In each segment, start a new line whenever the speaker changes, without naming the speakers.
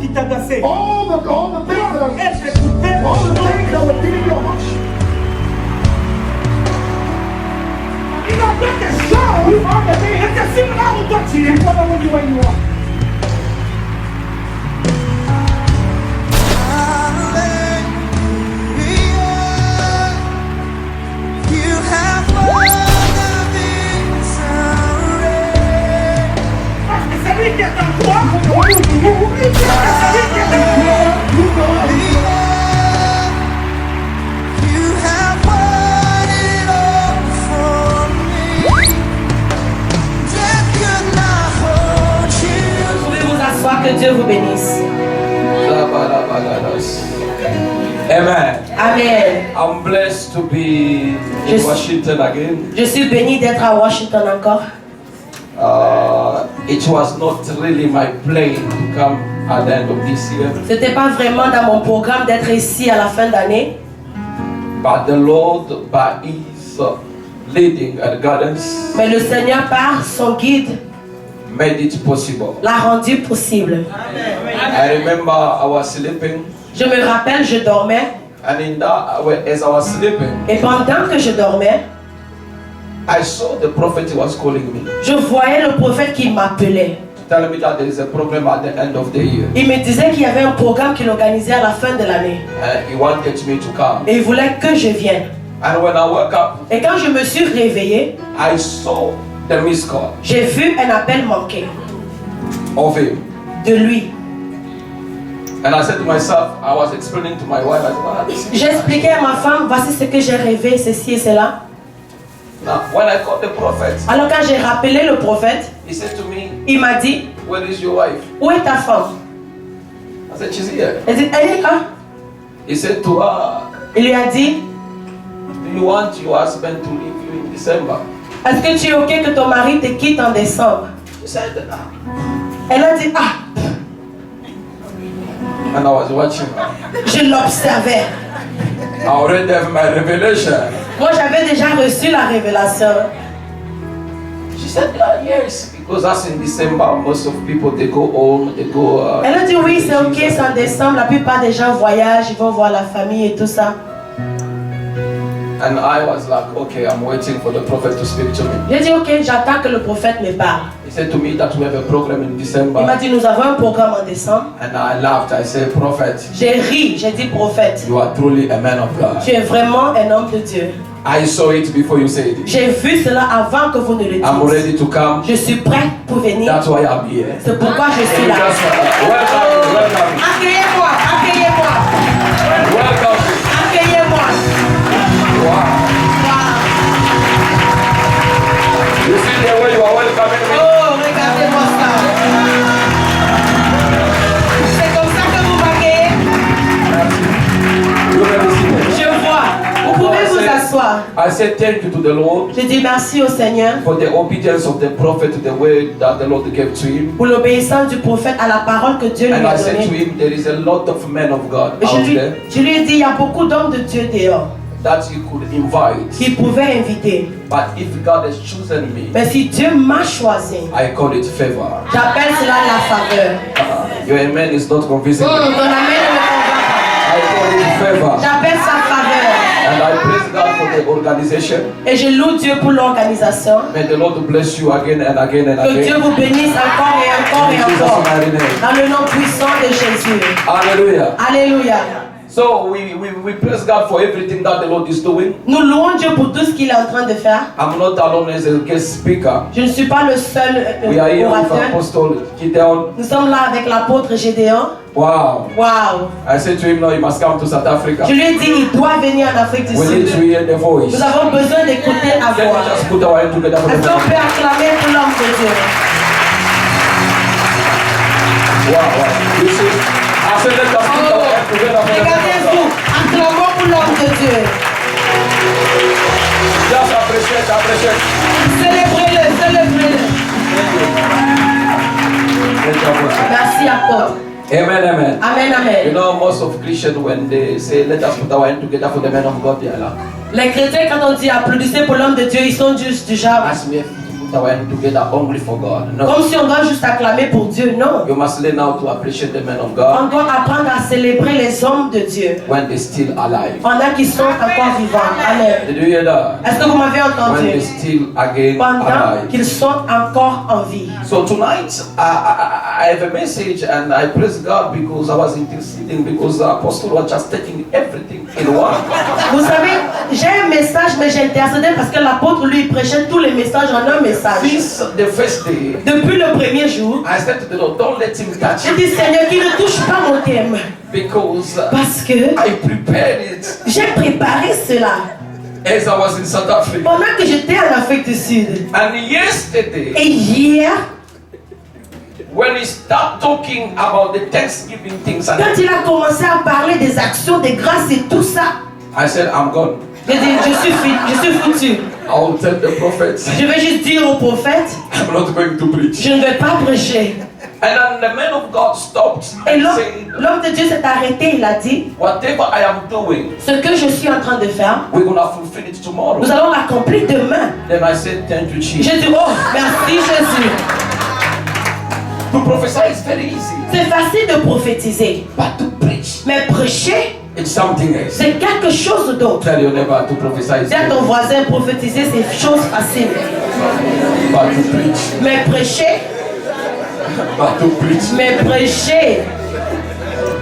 qui t'agaçaient.
all the things that are,
Elle t'écoutait.
all the things that were getting your heart.
Il a fait des choses. Et c'est sur là où toi tu es. Voilà où you are. Qui est en toi, c'est celui qui est en toi.
Pouvez vous asseoir, que Dieu vous bénisse.
Amen.
Amen.
I'm blessed to be in Washington again.
Je suis béni d'être à Washington encore.
It was not really my plan to come at the end of this year,
C'était pas vraiment dans mon programme d'être ici à la fin d'année.
but the Lord, by His leading and guidance,
Mais le Seigneur, par son guide,
made it possible.
l'a rendu possible.
I remember I was sleeping,
Je me rappelle, je dormais.
and in that, as I was sleeping,
Et pendant que je dormais,
I saw the prophet was calling me,
je voyais le prophète qui m'appelait.
telling me that there is a problem at the end of the year.
Il me disait qu'il y avait un programme qu'il organisait à la fin de l'année.
He wanted me to come.
Et il voulait que je vienne.
And when I woke up,
Et quand je me suis réveillée,
I saw the missed call
j'ai vu un appel manqué
of him.
de lui.
And I said to myself, I was explaining to my wife, I said, "Ah, this is
J'ai expliqué à ma femme, voici ce que j'ai rêvé, ceci et cela.
Now, when I called the prophet,
Alors quand j'ai rappelé le prophète,
he said to me,
il m'a dit,
where is your wife?
où est ta femme?
I said, she's here.
Elle dit, elle est là.
He said to her,
Il lui a dit,
do you want your husband to leave you in December?
est-ce que tu es ok que ton mari te quitte en décembre?
She said, ah.
Elle a dit, ah,
And I was watching her.
je l'observais.
I already have my revelation.
Moi j'avais déjà reçu la révélation.
She said, yes, because that's in December. Most of people, they go home, they go.
Elle a dit oui, c'est ok,
Jesus.
c'est en décembre, la plupart des gens voyagent, ils vont voir la famille et tout ça.
And I was like, okay, I'm waiting for the prophet to speak to me.
J'ai dit ok, j'attends que le prophète me parle.
He said to me that we have a program in
Il m'a
December.
dit nous avons un programme en décembre.
And I laughed. I said, prophet,
J'ai ri, j'ai dit prophète.
you are truly a man of God.
Tu es vraiment un homme de Dieu.
I saw it before you said it.
J'ai vu cela avant que vous ne le
I'm
disiez.
ready to come.
Je suis prête pour venir.
That's why I'm here.
C'est pourquoi je suis là.
Welcome, welcome,
Accueillez-moi, accueillez-moi,
welcome.
accueillez-moi.
Wow. You see the way you are welcoming me?
Oh, regardez-moi ça. C'est comme ça que vous m'accueillez.
Look at this.
Je vois. Vous pouvez vous asseoir.
I said thank you to the Lord
Je dis merci au Seigneur
for the obedience of the prophet to the word that the Lord gave to him.
pour l'obéissance du prophète à la parole que Dieu lui
And
a
I said to
donnée.
him, there is a lot of men of God
Et
out there
je lui ai dit, il y a beaucoup d'hommes de Dieu dehors
that you could invite.
qui pouvaient inviter.
But if God has chosen me,
Mais si Dieu m'a choisi,
I call it favor.
j'appelle cela la faveur.
Your amen is not convincing
Ton
me.
amen ne me convainc
I call it favor.
pas. J'appelle sa faveur.
And I praise God for the organization.
Et je loue Dieu pour l'organisation.
May the Lord bless you again and again and
Que Dieu
again.
vous bénisse encore et encore
In
et
Jesus'
encore.
mighty name.
Dans le nom puissant de Jésus.
Hallelujah.
Alléluia.
So we praise God for everything that the Lord is doing.
Nous louons Dieu pour tout ce qu'il est en train de faire.
I'm not alone as a guest speaker.
Je ne suis pas le seul
We are here with
orateur.
Apostle Gideon.
Nous sommes là avec l'apôtre Gédéon.
Wow.
Waouh.
I said to him, no, you must come to South Africa.
Je lui ai dit, il doit venir en Afrique du
We need to
Sud.
hear the voice.
Nous avons besoin d'écouter la
Can we
voix.
just put our hands together for the
Est-ce qu'on
Lord?
peut acclamer pour l'homme de Dieu?
Wow, wow. You see? I said, let us put our hands together for the
Regardez-vous,
Lord.
acclamons pour l'homme de Dieu.
Just appreciate, appreciate.
Célébrez-le, célébrez-le.
Let your voice.
Merci, apôtre.
Amen, amen.
Amen,
You
amen.
know, most of Christians, when they say, let us put our hands together for the man of God, they are like,
Les chrétiens, quand on dit applaudissez pour l'homme de Dieu, ils sont juste du genre.
ask me to put that we're together only for God. No.
Comme si on doit juste acclamer pour Dieu. Non.
You must learn how to appreciate the men of
On
God
doit apprendre à célébrer les hommes de Dieu.
when they're still alive.
Pendant qu'ils sont encore vivants. Amen.
Did you hear that?
Est-ce que vous m'avez
When
entendu?
they're still again
Pendant
alive.
qu'ils sont encore en vie.
So tonight, I have a message, and I praise God because I was interceding because the apostle was just taking everything in one.
Vous savez, j'ai un message, mais j'ai intercédé parce que l'apôtre lui prêchait tous les messages en un message.
Since the first day,
Depuis le premier jour,
I said to the Lord, don't let him touch
j'ai
it
dit Seigneur, qu'il ne touche pas mon thème.
because
Parce que
I prepared it
j'ai préparé cela
as I was in South Africa.
pendant que j'étais en Afrique du Sud.
And yesterday,
Et hier,
when he started talking about the Thanksgiving things, and
quand il a commencé à parler des actions de grâce et tout ça,
I said, I'm gone.
j'ai dit je suis foutu.
I will tell the prophets,
Je vais juste dire aux prophètes,
I'm not going to preach.
je ne vais pas prêcher.
And then the man of God stopped
Et
and said,
l'homme de Dieu s'est arrêté, il a dit,
whatever I am doing,
ce que je suis en train de faire,
we're going to fulfill it tomorrow.
nous allons l'accomplir demain.
Then I said, thank you, Jesus.
J'ai dit, oh, merci Jésus.
To prophesy is very easy,
C'est facile de prophétiser,
but to preach,
mais prêcher,
it's something else.
c'est quelque chose d'autre.
Tell your neighbor to prophesy is
Dis à
very
ton
easy,
voisin, prophétiser, c'est chose facile.
but to preach,
Mais prêcher,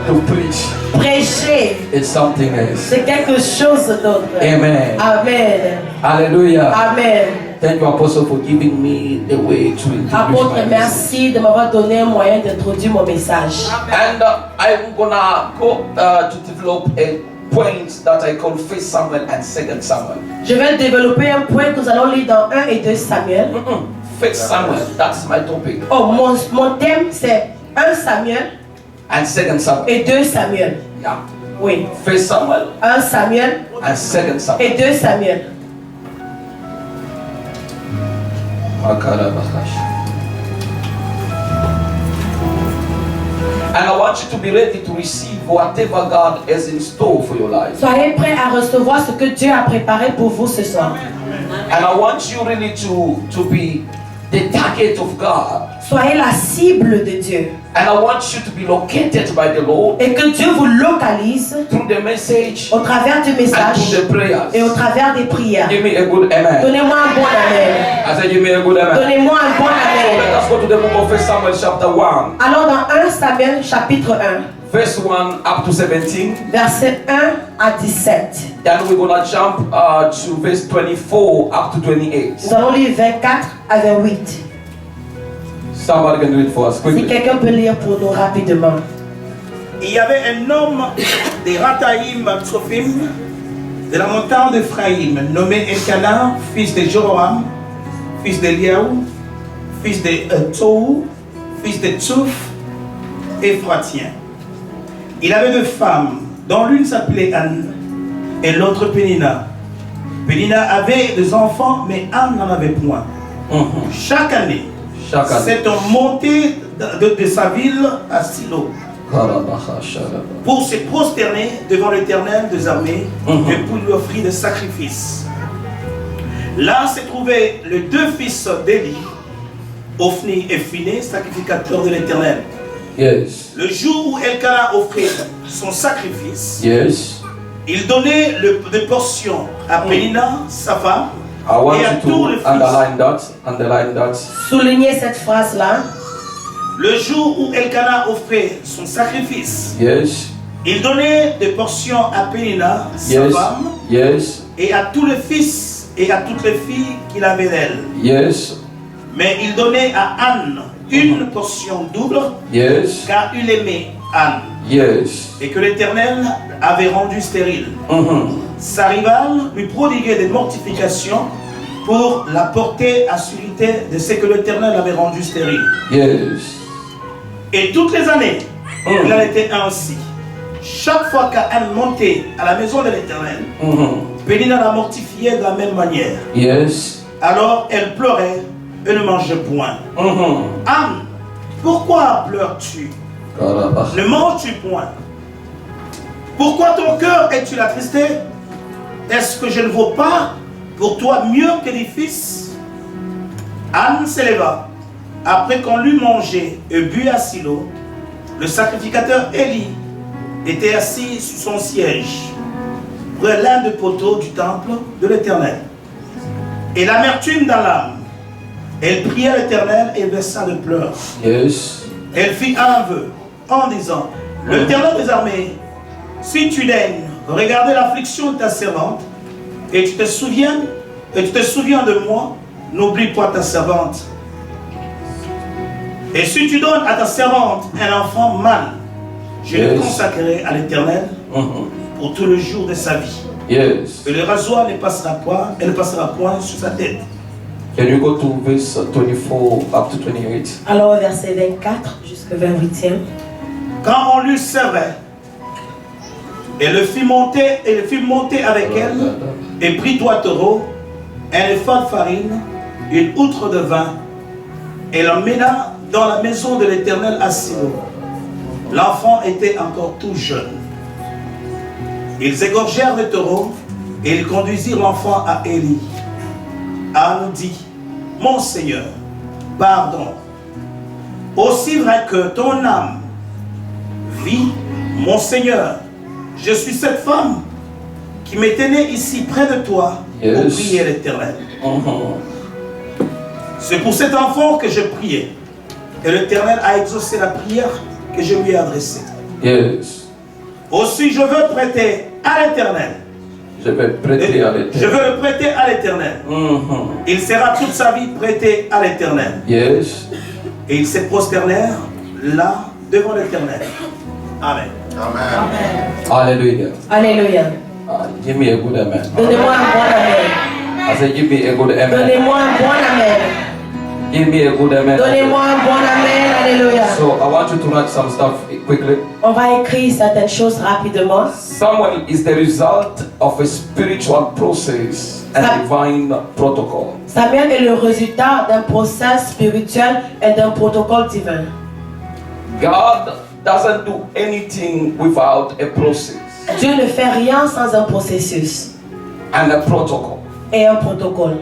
to preach,
prêcher,
it's something else.
c'est quelque chose d'autre.
Amen.
Amen.
Hallelujah.
Amen.
Thank you, Apostle, for giving me the way to introduce
Apôtre,
my message.
merci de m'avoir donné un moyen d'introduire mon message.
And I'm gonna go to develop a point that I call 1 Samuel and 2 Samuel.
Je vais développer un point que nous allons lire dans 1 et 2 Samuel.
1 Samuel, that's my topic.
Oh, mon thème c'est 1 Samuel
And 2 Samuel.
et 2 Samuel.
Yeah.
Oui.
1 Samuel
1 Samuel
and 2 Samuel.
et 2 Samuel.
And I want you to be ready to receive whatever God has in store for your life.
Soyez prêts à recevoir ce que Dieu a préparé pour vous ce soir.
And I want you really to be the target of God.
Soyez la cible de Dieu.
And I want you to be located by the Lord
Et que Dieu vous localise
through the message
au travers du
and
message
through the prayers.
et au travers des prières.
Give me a good amen.
Donnez-moi un bon amen.
I said, give me a good amen.
Donnez-moi un bon
Let
amen.
us go to the book of 1 Samuel chapter 1.
Alors dans 1 Samuel chapitre 1,
Verse 1 up to 17.
verset 1 à 17.
Then we're going to jump to verse 24 up to 28.
Nous allons lire 24 à 28.
Somebody can do it for us
Si
quickly.
quelqu'un peut lire pour nous rapidement.
Il y avait un homme des Rataïm Tsophim de la montagne d'Ephraïm, nommé Elkana, fils de Joram, fils d'Eliaou, fils de Tohu, fils de Tsouf, Ephratien. Il avait deux femmes, dont l'une s'appelait Anne et l'autre Pénina. Pénina avait des enfants, mais Anne n'en avait point. Chaque année, c'est un monté de sa ville à Silo pour se prosterner devant l'Éternel des armées et pour lui offrir des sacrifices. Là se trouvaient les deux fils d'Élie, Ophni et Phiné, sacrificateurs de l'Éternel.
Yes.
Le jour où Elkana offrait son sacrifice,
Yes.
il donnait des portions à Pénina, sa femme,
I want
et à
you
tous les
to
fils.
underline that.
Soulignez cette phrase-là.
Le jour où Elkana offrait son sacrifice,
Yes.
il donnait des portions à Pénina, sa
Yes.
femme,
Yes.
et à tous les fils et à toutes les filles qu'il avait d'elle.
Yes.
Mais il donnait à Anne une portion double,
Yes.
car il aimait Anne,
Yes.
et que l'Éternel avait rendue stérile. Sa rivale lui prodiguait des mortifications pour la porter à sûreté de ce que l'Éternel avait rendu stérile.
Yes.
Et toutes les années, il en était ainsi. Chaque fois qu'Anne montait à la maison de l'Éternel, Pénina la mortifiait de la même manière.
Yes.
Alors elle pleurait et ne mangeait point. Anne, pourquoi pleures-tu? Ne manges-tu point? Pourquoi ton cœur es-tu attristé? Est-ce que je ne vaux pas pour toi mieux que des fils? Anne s'éleva. Après qu'on l'eut mangé et bu à Silo, le sacrificateur Élie était assis sur son siège, près l'un des poteaux du temple de l'Éternel. Et l'amertume dans l'âme, elle pria l'Éternel et versa de pleurs.
Yes.
Elle fit un vœu en disant, l'Éternel des armées, si tu daignes regarder l'affliction de ta servante, et tu te souviens de moi, n'oublie pas ta servante. Et si tu donnes à ta servante un enfant mâle, je le consacrerai à l'Éternel pour tout le jour de sa vie.
Yes.
Et le rasoir ne passera point sur sa tête.
Can you go to verse 24 up to 28?
Alors, verset 24 jusqu'au 28e.
Quand on lui servait, elle le fit monter avec elle, et prit 3 taureaux, un épha de farine, une outre de vin, et l'emmena dans la maison de l'Éternel à Silo. L'enfant était encore tout jeune. Ils égorgèrent les taureaux, et ils conduisirent l'enfant à Élie. Anne dit, mon Seigneur, pardon. Aussi vrai que ton âme vit, mon Seigneur, je suis cette femme qui m'était née ici près de toi pour prier l'Éternel. C'est pour cet enfant que je priais. Et l'Éternel a exaucé la prière que je lui ai adressée.
Yes.
Aussi je veux prêter à l'Éternel.
Je vais prêter à l'Éternel.
Je veux le prêter à l'Éternel. Il sera toute sa vie prêté à l'Éternel.
Yes.
Et ils se prosternèrent là devant l'Éternel. Amen.
Hallelujah.
Alléluia.
Give me a good amen.
Donnez-moi un bon amen.
I said, give me a good amen.
Donnez-moi un bon amen.
Give me a good amen.
Donnez-moi un bon amen. Alléluia.
So I want you to write some stuff quickly.
On va écrire certaines choses rapidement.
Samuel is the result of a spiritual process and divine protocol.
Samuel est le résultat d'un processus spirituel et d'un protocole divin.
God doesn't do anything without a process
Dieu ne fait rien sans un processus
and a protocol.
et un protocole.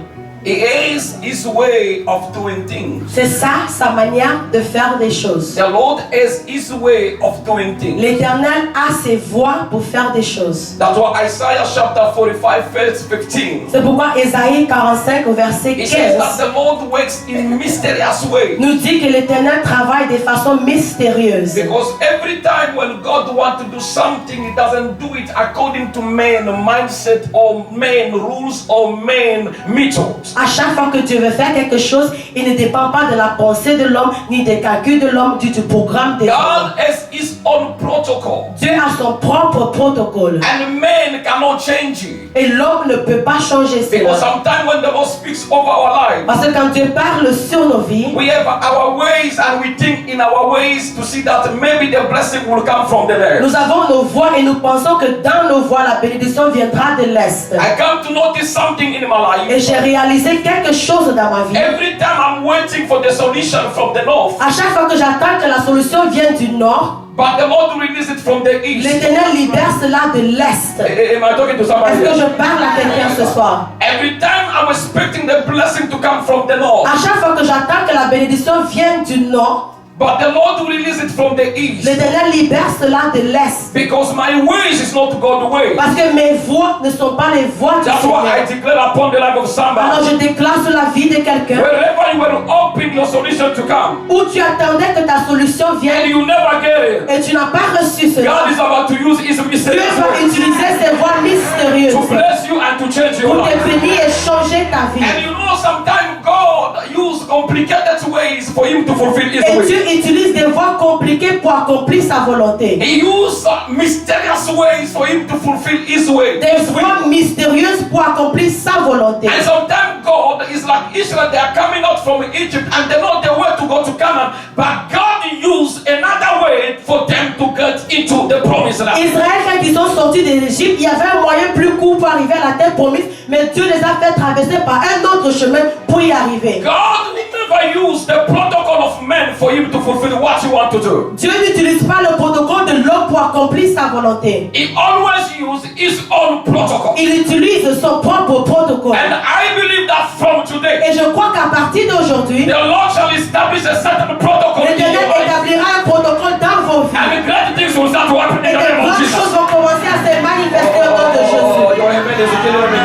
It is his way of doing things.
C'est ça, sa manière de faire des choses.
The Lord is his way of doing things.
L'Éternel a ses voies pour faire des choses.
That's why Isaiah chapter 45 verse 15.
C'est pourquoi Ésaïe 45 au verset
It says that
15
the Lord works in mysterious ways.
nous dit que l'Éternel travaille de façon mystérieuse.
Because every time when God wants to do something, He doesn't do it according to man mindset or man rules or man methods.
À chaque fois que Dieu veut faire quelque chose, il ne dépend pas de la pensée de l'homme, ni des calculs de l'homme, du programme des hommes.
God has His own protocol.
Dieu a son propre protocole.
And man cannot change it.
Et l'homme ne peut pas changer
Because
cela.
sometimes when the Lord speaks over our lives,
Parce que quand Dieu parle sur nos vies,
we have our ways and we think in our ways to see that maybe the blessing will come from the left.
nous avons nos voies et nous pensons que dans nos voies, la bénédiction viendra de l'Est.
I come to notice something in my
Et
life.
j'ai réalisé quelque chose dans ma vie.
Every time I'm waiting for the solution from the north,
À chaque fois que j'attends que la solution vienne du nord,
but the Lord will release it from the east.
l'Éternel libère cela de l'Est.
Am I talking to somebody?
Est-ce que
Here?
je parle à quelqu'un ce soir?
Every time I'm expecting the blessing to come from the north,
À chaque fois que j'attends que la bénédiction vienne du nord,
but the Lord will release it from the east.
l'Éternel libère cela de l'Est.
Because my ways is not God's way.
Parce que mes voies ne sont pas les voies du
That's why I
Seigneur.
declare upon the life of
Alors
somebody.
je déclare sur la vie de quelqu'un
Wherever you were hoping your solution to come,
où tu attendais que ta solution
and
vienne
you never get it,
et tu n'as pas reçu cela.
God is about to use His
Dieu
mysterious
va
ways
utiliser ses voies mystérieuses
to bless you and to change your
pour te
life.
bénir et changer ta vie.
And you know, sometimes God uses complicated ways for Him to fulfill His
Et
way.
Dieu utilise des voies compliquées pour accomplir sa volonté.
He uses mysterious ways for Him to fulfill His way.
Des voies mystérieuses pour accomplir sa volonté.
And sometimes God is like Israel, they are coming out from Egypt and they know the way to go to Canaan. But God used another way for them to get into the promised land.
Israël, quand ils sont sortis d'Égypte, il y avait un moyen plus court pour arriver à la terre promise, mais Dieu les a fait traverser par un autre chemin pour y arriver.
God will never use the protocol of men for Him to fulfill what He wants to do.
Dieu n'utilise pas le protocole de l'homme pour accomplir sa volonté.
He always uses His own protocol.
Il utilise son propre protocole.
And I believe that from today,
Et je crois qu'à partir d'aujourd'hui, aujourd'hui,
the Lord shall establish a certain protocol in your
l'Éternel
life.
établira un protocole dans vos vies.
And the great things will start to happen in
Et
the
de
name of
grandes
Jesus.
choses vont commencer à se manifester au nom de
Oh,
Jésus.
your amen is killing me.
Oh,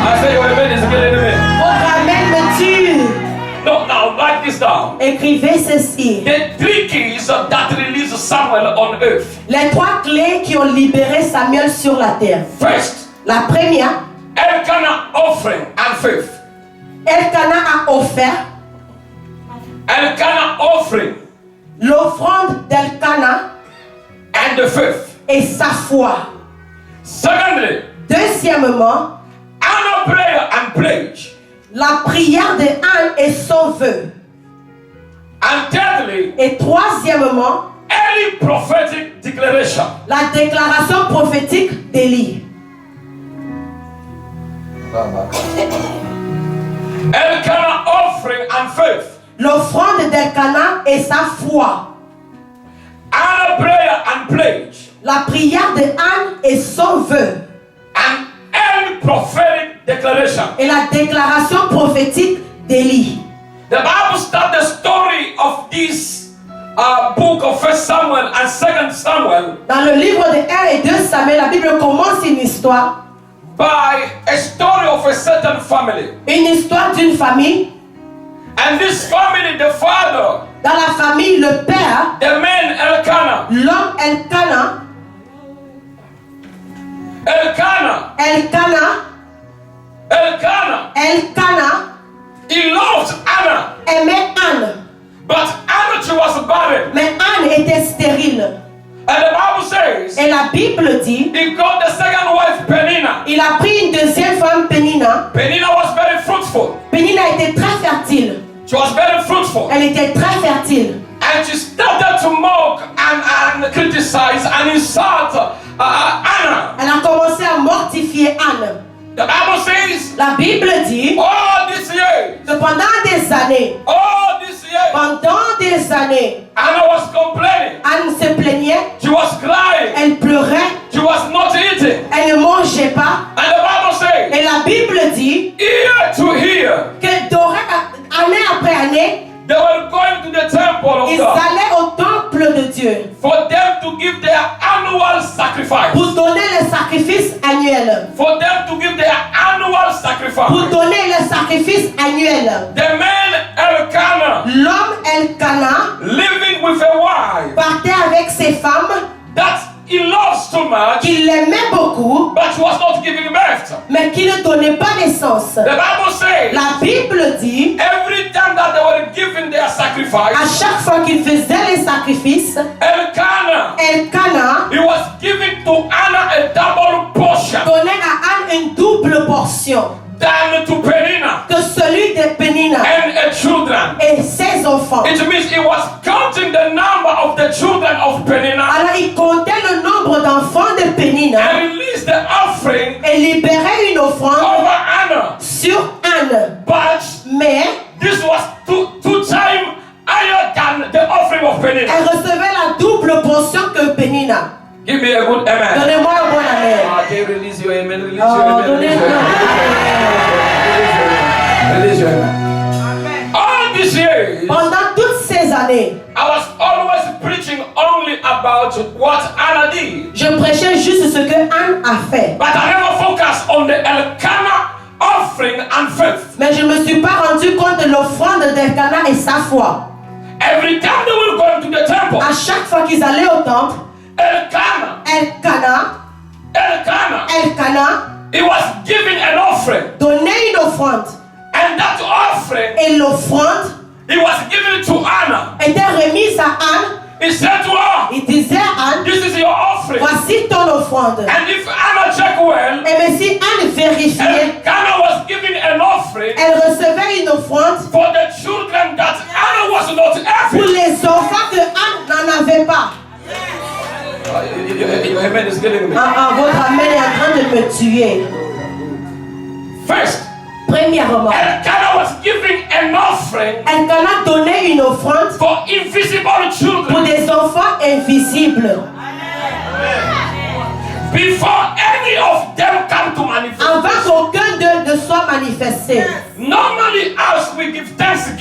I say your amen is killing me.
votre amen me tue.
No, now write this down.
Écrivez ceci.
The three keys that released Samuel on earth.
Les 3 clés qui ont libéré Samuel sur la terre.
First,
La première,
Elkanah offering and faith.
Elkanah a offert
Elkanah offering
l'offrande d'Elkanah
and the faith.
et sa foi.
Secondly,
Deuxièmement,
Anna prayer and pledge.
la prière de Anne et son vœu.
And thirdly,
Et troisièmement,
early prophetic declaration.
la déclaration prophétique d'Élie.
Elkanah offering and faith.
L'offrande d'Elkanah et sa foi.
Anna prayer and pledge.
La prière de Anne et son vœu.
And early prophetic declaration.
Et la déclaration prophétique d'Élie.
The Bible starts the story of this book of 1 Samuel and 2 Samuel
Dans le livre de 1 et 2 Samuel, la Bible commence une histoire.
by a story of a certain family.
Une histoire d'une famille.
And this family, the father,
Dans la famille, le père,
the man Elkanah,
l'homme Elkanah,
he loved Anna,
aimait Anne.
but Anna she was barren.
Mais Anne était stérile.
And the Bible says
Et la Bible dit,
he got the second wife Penina.
il a pris une deuxième femme, Pénina.
Penina was very fruitful.
Pénina était très fertile.
She was very fruitful.
Elle était très fertile.
And she started to mock and criticize and insult Anna.
Elle a commencé à mortifier Anne.
The Bible says,
La Bible dit
all this year,
que pendant des années,
Anna was complaining.
Anne se plaignait,
She was crying.
elle pleurait,
She was not eating.
elle ne mangeait pas.
And the Bible says,
Et la Bible dit
ear to hear,
que année après année,
they were going to the temple of
ils
God
allaient au temple de Dieu
for them to give their annual sacrifice.
pour donner le sacrifice annuel.
For them to give their annual sacrifice.
Pour donner le sacrifice annuel.
The man Elkanah,
L'homme Elkanah
living with a wife
partait avec ses femmes
that he loves so much,
qu'il aimait beaucoup,
but she was not giving birth.
mais qui ne donnait pas naissance.
The Bible says,
La Bible dit,
every time that they were giving their
à
sacrifice,
chaque fois qu'il faisait les sacrifices,
Elkanah,
Elkanah
he was giving to Anna a double portion
donnait à Anne une double portion
than to Penina
que celui de Pénina
and her children.
et ses enfants.
It means he was counting the number of the children of Penina
Alors il comptait le nombre d'enfants de Pénina
and released the offering
et libérait une offrande
over Anna.
sur Anne.
But
Mais
this was two times higher than the offering of Penina.
elle recevait la double portion que Pénina.
Give me a good amen.
Donnez-moi un bon amen.
Okay, release your amen, release
Oh,
your amen,
donnez-moi.
release your amen. All these years,
Pendant toutes ces années,
I was always preaching only about what Anna did.
je prêchais juste ce que Anne a fait.
But I never focused on the Elkanah offering and faith.
Mais je ne me suis pas rendu compte de l'offrande d'Elkanah et sa foi.
Every time they will go into the temple,
À chaque fois qu'ils allaient au temple,
Elkanah,
Elkanah
he was giving an offering.
donnait une offrande.
And that offering,
Et l'offrande
he was giving it to Anna.
était remise à Anne.
He said to her,
Il disait à Anne,
this is your offering.
voici ton offrande.
And if Anna checked well,
Et mais si Anne vérifiait,
Elkanah was giving an offering
elle recevait une offrande
for the children that Anna was not
pour
having.
les enfants que Anne n'en avait pas.
Your amen is killing me.
Votre amen est en train de me tuer.
First,
Premièrement,
Elkanah was giving an offering
Elkanah donnait une offrande
for invisible
pour
children
des enfants invisibles.
before any of them come to manifest.
Avant qu'aucun d'eux ne soit manifesté.
Normally, us we give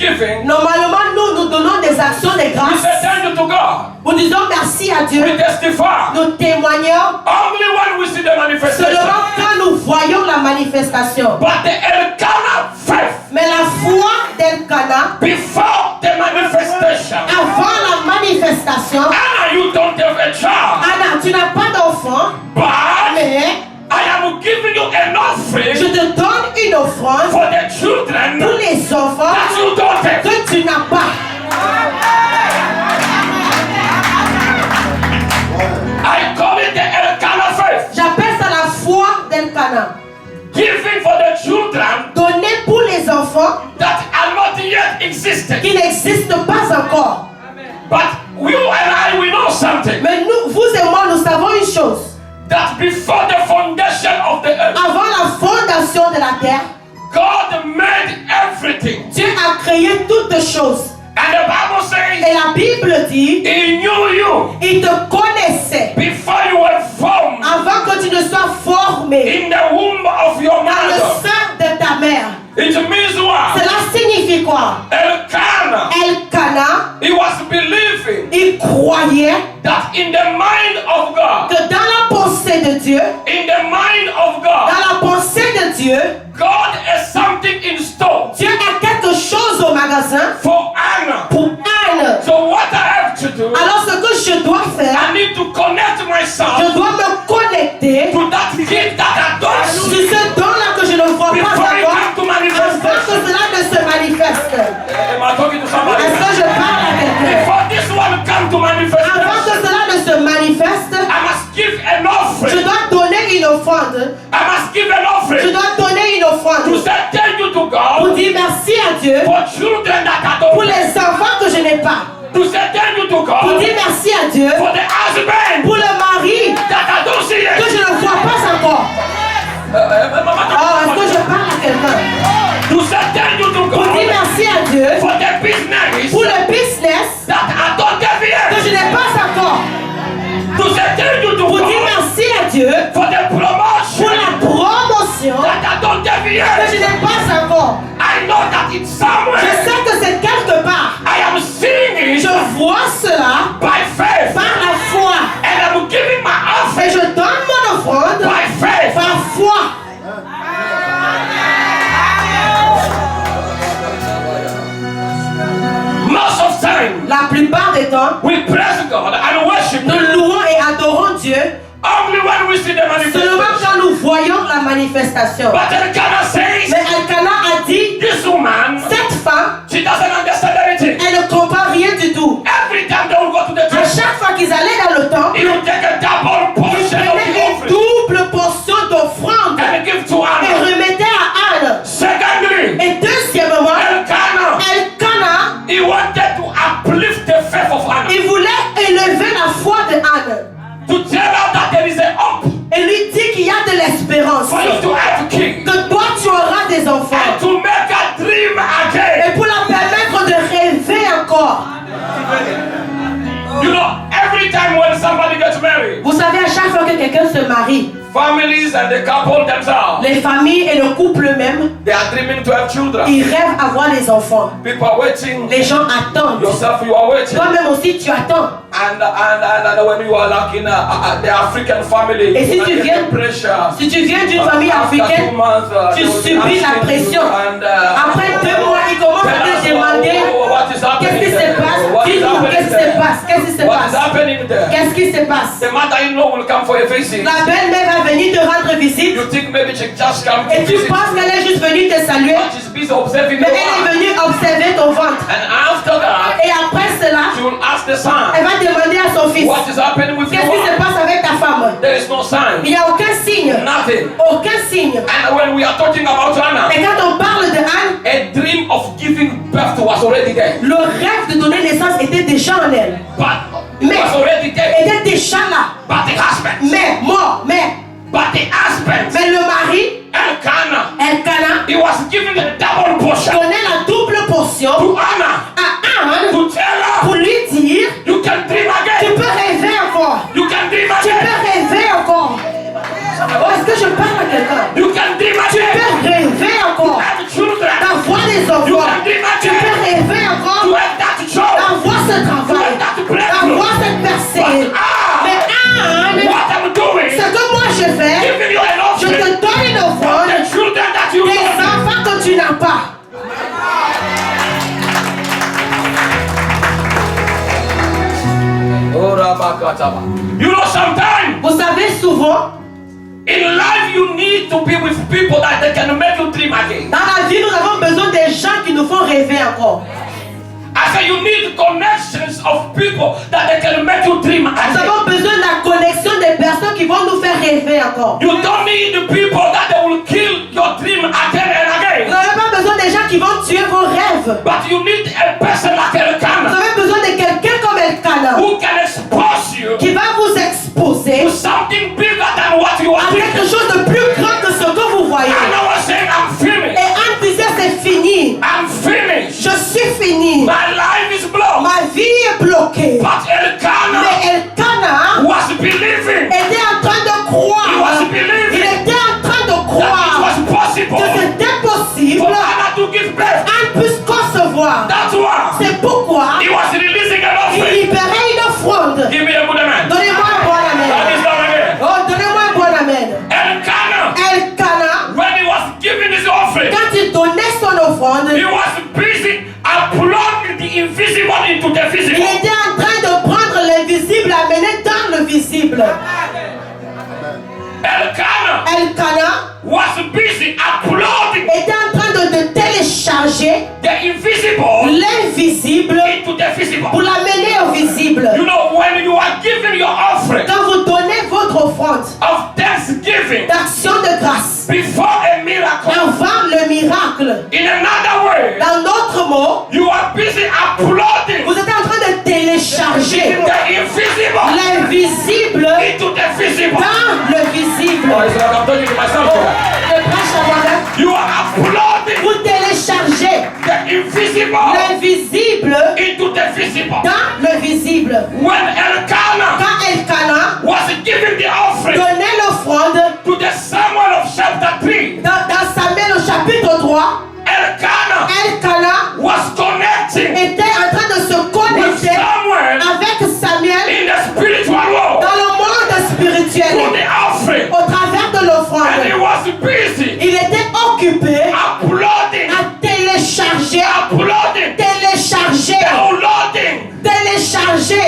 thanksgiving,
Normalement, nous donnons des actions de
we
grâce.
say thank you to God.
Nous disons merci à Dieu.
We testify.
Nous témoignons
Only when we see the manifestation.
seulement quand nous voyons la manifestation.
But the Elkanah faith,
Mais la foi d'Elkanah,
before the manifestation,
avant la manifestation,
Anna, you don't have a child,
Anna, tu n'as pas d'enfant,
but
mais
I am giving you an
je
offering
te donne une offrande
for the children
pour les enfants
that you don't have.
que tu n'as pas.
I call it the Elkanah faith.
J'appelle ça la foi d'Elkanah.
Giving for the children
Donner pour les enfants
that are not yet existing.
qui n'existent pas encore.
But you and I, we know something.
Mais nous, vous et moi, nous savons une chose.
That before the foundation of the earth,
Avant la fondation de la terre,
God made everything.
Dieu a créé toutes choses.
And the Bible says
Et la Bible dit,
He knew you
il te connaissait
before you were formed
avant que tu ne sois formé
in the womb of your
dans le
mother.
sein de ta mère.
It means what?
Cela signifie quoi?
Elkanah,
Elkanah,
he was believing
il croyait
that in the mind of God,
que dans la pensée de Dieu,
in the mind of God,
dans la pensée de Dieu,
God has something in store
Dieu a quelque chose au magasin
for Anna.
pour Anne.
So what I have to do,
Alors ce que je dois faire,
I need to connect myself
je dois me connecter
to that gift that I don't
sur
see
ce don-là que je ne vois pas
before it
encore,
comes to
avant que
manifestation.
cela ne se manifeste.
Am I talking to somebody?
Est-ce que je parle à quelqu'un?
Before this one come to
Avant que
manifestation,
cela ne se manifeste,
I must give an
je
offering.
dois donner une offrande.
I must give an
Je
offering
dois donner une
to
offrande
say thank you to
pour
God
dire merci à Dieu
for children that I
pour
don't have.
les enfants que je n'ai pas.
To say thank you to
Pour
God
dire merci à Dieu
for the husband
pour le mari
that I don't see
que
yet.
je ne vois pas encore. Oh, est-ce que je parle à quelqu'un?
To say thank you to
Pour dire
God
merci à Dieu
for the business
pour le business
that I don't have
que
yet.
je n'ai pas encore.
To say thank you to
Pour dire
God
merci à Dieu
for the
pour
promotion
la promotion
that I don't have
que
yet.
je n'ai pas encore.
I know that it's somewhere.
Je sais que c'est quelque part.
I am seeing it
Je vois cela
by faith.
par la foi.
And I'm giving my
Et
offering
je donne mon offrande
by faith.
par foi.
Most of time,
La plupart des temps,
we praise God and worship
nous
Him
louons et adorons Dieu
only when we see the
seulement
manifestation.
quand nous voyons la manifestation.
But Elkanah says,
Mais Elkanah a dit,
this woman,
cette femme,
she doesn't understand anything.
elle ne comprend rien du tout.
Every time they will go to the
À
church,
chaque fois qu'ils allaient dans le temple,
he will take a double
ils
portion of the
prenaient une
offering
double portion d'offrande
and give to
et
Anna.
remettaient à Anne.
Secondly,
Et deuxièmement,
Elkanah,
Elkanah,
he wanted to uplift the faith of Anna.
il voulait élever la foi de Anne.
To tell her that there is a hope
Et lui dit qu'il y a de l'espérance.
for you to have a king.
Que toi tu auras des enfants.
And to make her dream again.
Et pour la permettre de rêver encore.
You know, every time when somebody gets married,
Vous savez, à chaque fois que quelqu'un se marie,
families and the couple themselves,
les familles et le couple eux-mêmes,
they are dreaming to have children.
ils rêvent avoir des enfants.
People are waiting.
Les gens attendent.
Yourself, you are waiting.
Toi-même aussi, tu attends.
And when you are like in the African family,
Et si
you
tu
get
viens-
pressure.
Si tu viens d'une famille
After 2
africaine,
months,
tu
they will be
subis la
asking
pression.
you and,
Après 2 mois, ils commencent à
tell us
te demander
what is happening
qu'est-ce qui se
there?
passe.
What is
Dis-nous,
happening
qu'est-ce qui se
there?
passe? Qu'est-ce qui se
What is
passe?
happening there?
Qu'est-ce qui se passe?
The mother-in-law will come for a visit.
La belle-mère va venir te rendre visite
You think maybe she just come to
et tu
visit,
penses qu'elle est juste venue te saluer,
but she's busy observing
mais
the
elle est
wife.
venue observer ton ventre.
And after that,
Et après cela,
she will ask the son,
elle va demander à son fils,
what is happening with your
qu'est-ce qui se
wife?
passe avec ta femme?
There is no sign,
Il n'y a aucun signe.
nothing.
Aucun signe.
And when we are talking about Anna,
Et quand on parle de Anne,
a dream of giving birth was already there.
le rêve de donner naissance était déjà en elle.
But it
Mais
was already there.
était déjà là.
But the husband,
Mais mort,
but the husband,
mais le mari,
Elkanah,
Elkanah,
he was given a double portion
donnait la double portion
to Anna
à Anne
to tell her,
pour lui dire,
you can dream
tu
again.
peux rêver encore.
You can dream
Tu
again.
peux rêver encore. Oh, est-ce que je parle à quelqu'un?
You can dream
Tu
again.
peux rêver encore.
Have children.
D'avoir des
You
enfants.
can dream
Tu peux
again.
rêver
You know, sometimes
Vous savez, souvent,
in life you need to be with people that they can make you dream again.
dans la vie, nous avons besoin des gens qui nous font rêver encore.
I say you need connections of people that they can make you dream
Nous
again.
avons besoin de la connexion des personnes qui vont nous faire rêver encore.
You don't need the people that they will kill your dream again and
Vous
again.
n'avez pas besoin des gens qui vont tuer vos rêves.
But you need a person like
Vous
Elkanah
avez besoin de quelqu'un comme Elkanah
who can expose you
qui va vous exposer
to something bigger than what you are
à quelque
thinking.
chose de plus grand que ce que vous voyez.
And I was saying, I'm finished.
Et Anne disait, c'est fini.
I'm finished.
Je suis fini.
My life is blocked.
Ma vie est bloquée.
But Elkanah
Mais Elkanah
was believing.
était en train de
He
croire.
was
Il
believing
était en train de
that it
croire
was possible
que c'était possible
for Hannah to give birth.
Anne puisse concevoir.
That's why
C'est pourquoi
he was releasing an
il
offering.
libérait une offrande.
Give me a good amen.
Donnez-moi un bon
That
amen.
is not again.
Oh, donnez-moi un bon amen.
Elkanah,
Elkanah,
when he was giving his offering,
quand il donnait son offrande,
he was busy uploading the invisible into the
il
visible.
était en train de prendre l'invisible, amener dans le visible. Elkanah
was busy uploading
était en train de télécharger
the invisible
l'invisible
into the visible.
pour l'amener au visible.
You know, when you are giving your offering
Quand vous donnez votre offrande
of thanksgiving
d'action de grâce
before a miracle,
avant le miracle,
in another way,
dans d'autres mots,
you are busy uploading
vous êtes en train de télécharger
the invisible
l'invisible
into the visible.
dans le visible.
Oh, it's like I'm talking to myself here.
Je prêche à moi-même.
You are uploading
Vous téléchargez
the invisible
l'invisible
into the visible.
dans le visible.
When Elkanah
Quand Elkanah
was giving the offering
donnait l'offrande
to the Samuel of chapter 3,
dans Samuel au chapitre 3, Elkanah
was connecting
était en train de se
with
connecter
Samuel
avec Samuel
in the spiritual world
dans le monde spirituel
through the offering.
au travers de
And he
l'offrande.
was busy
Il était occupé
uploading,
à télécharger,
downloading
télécharger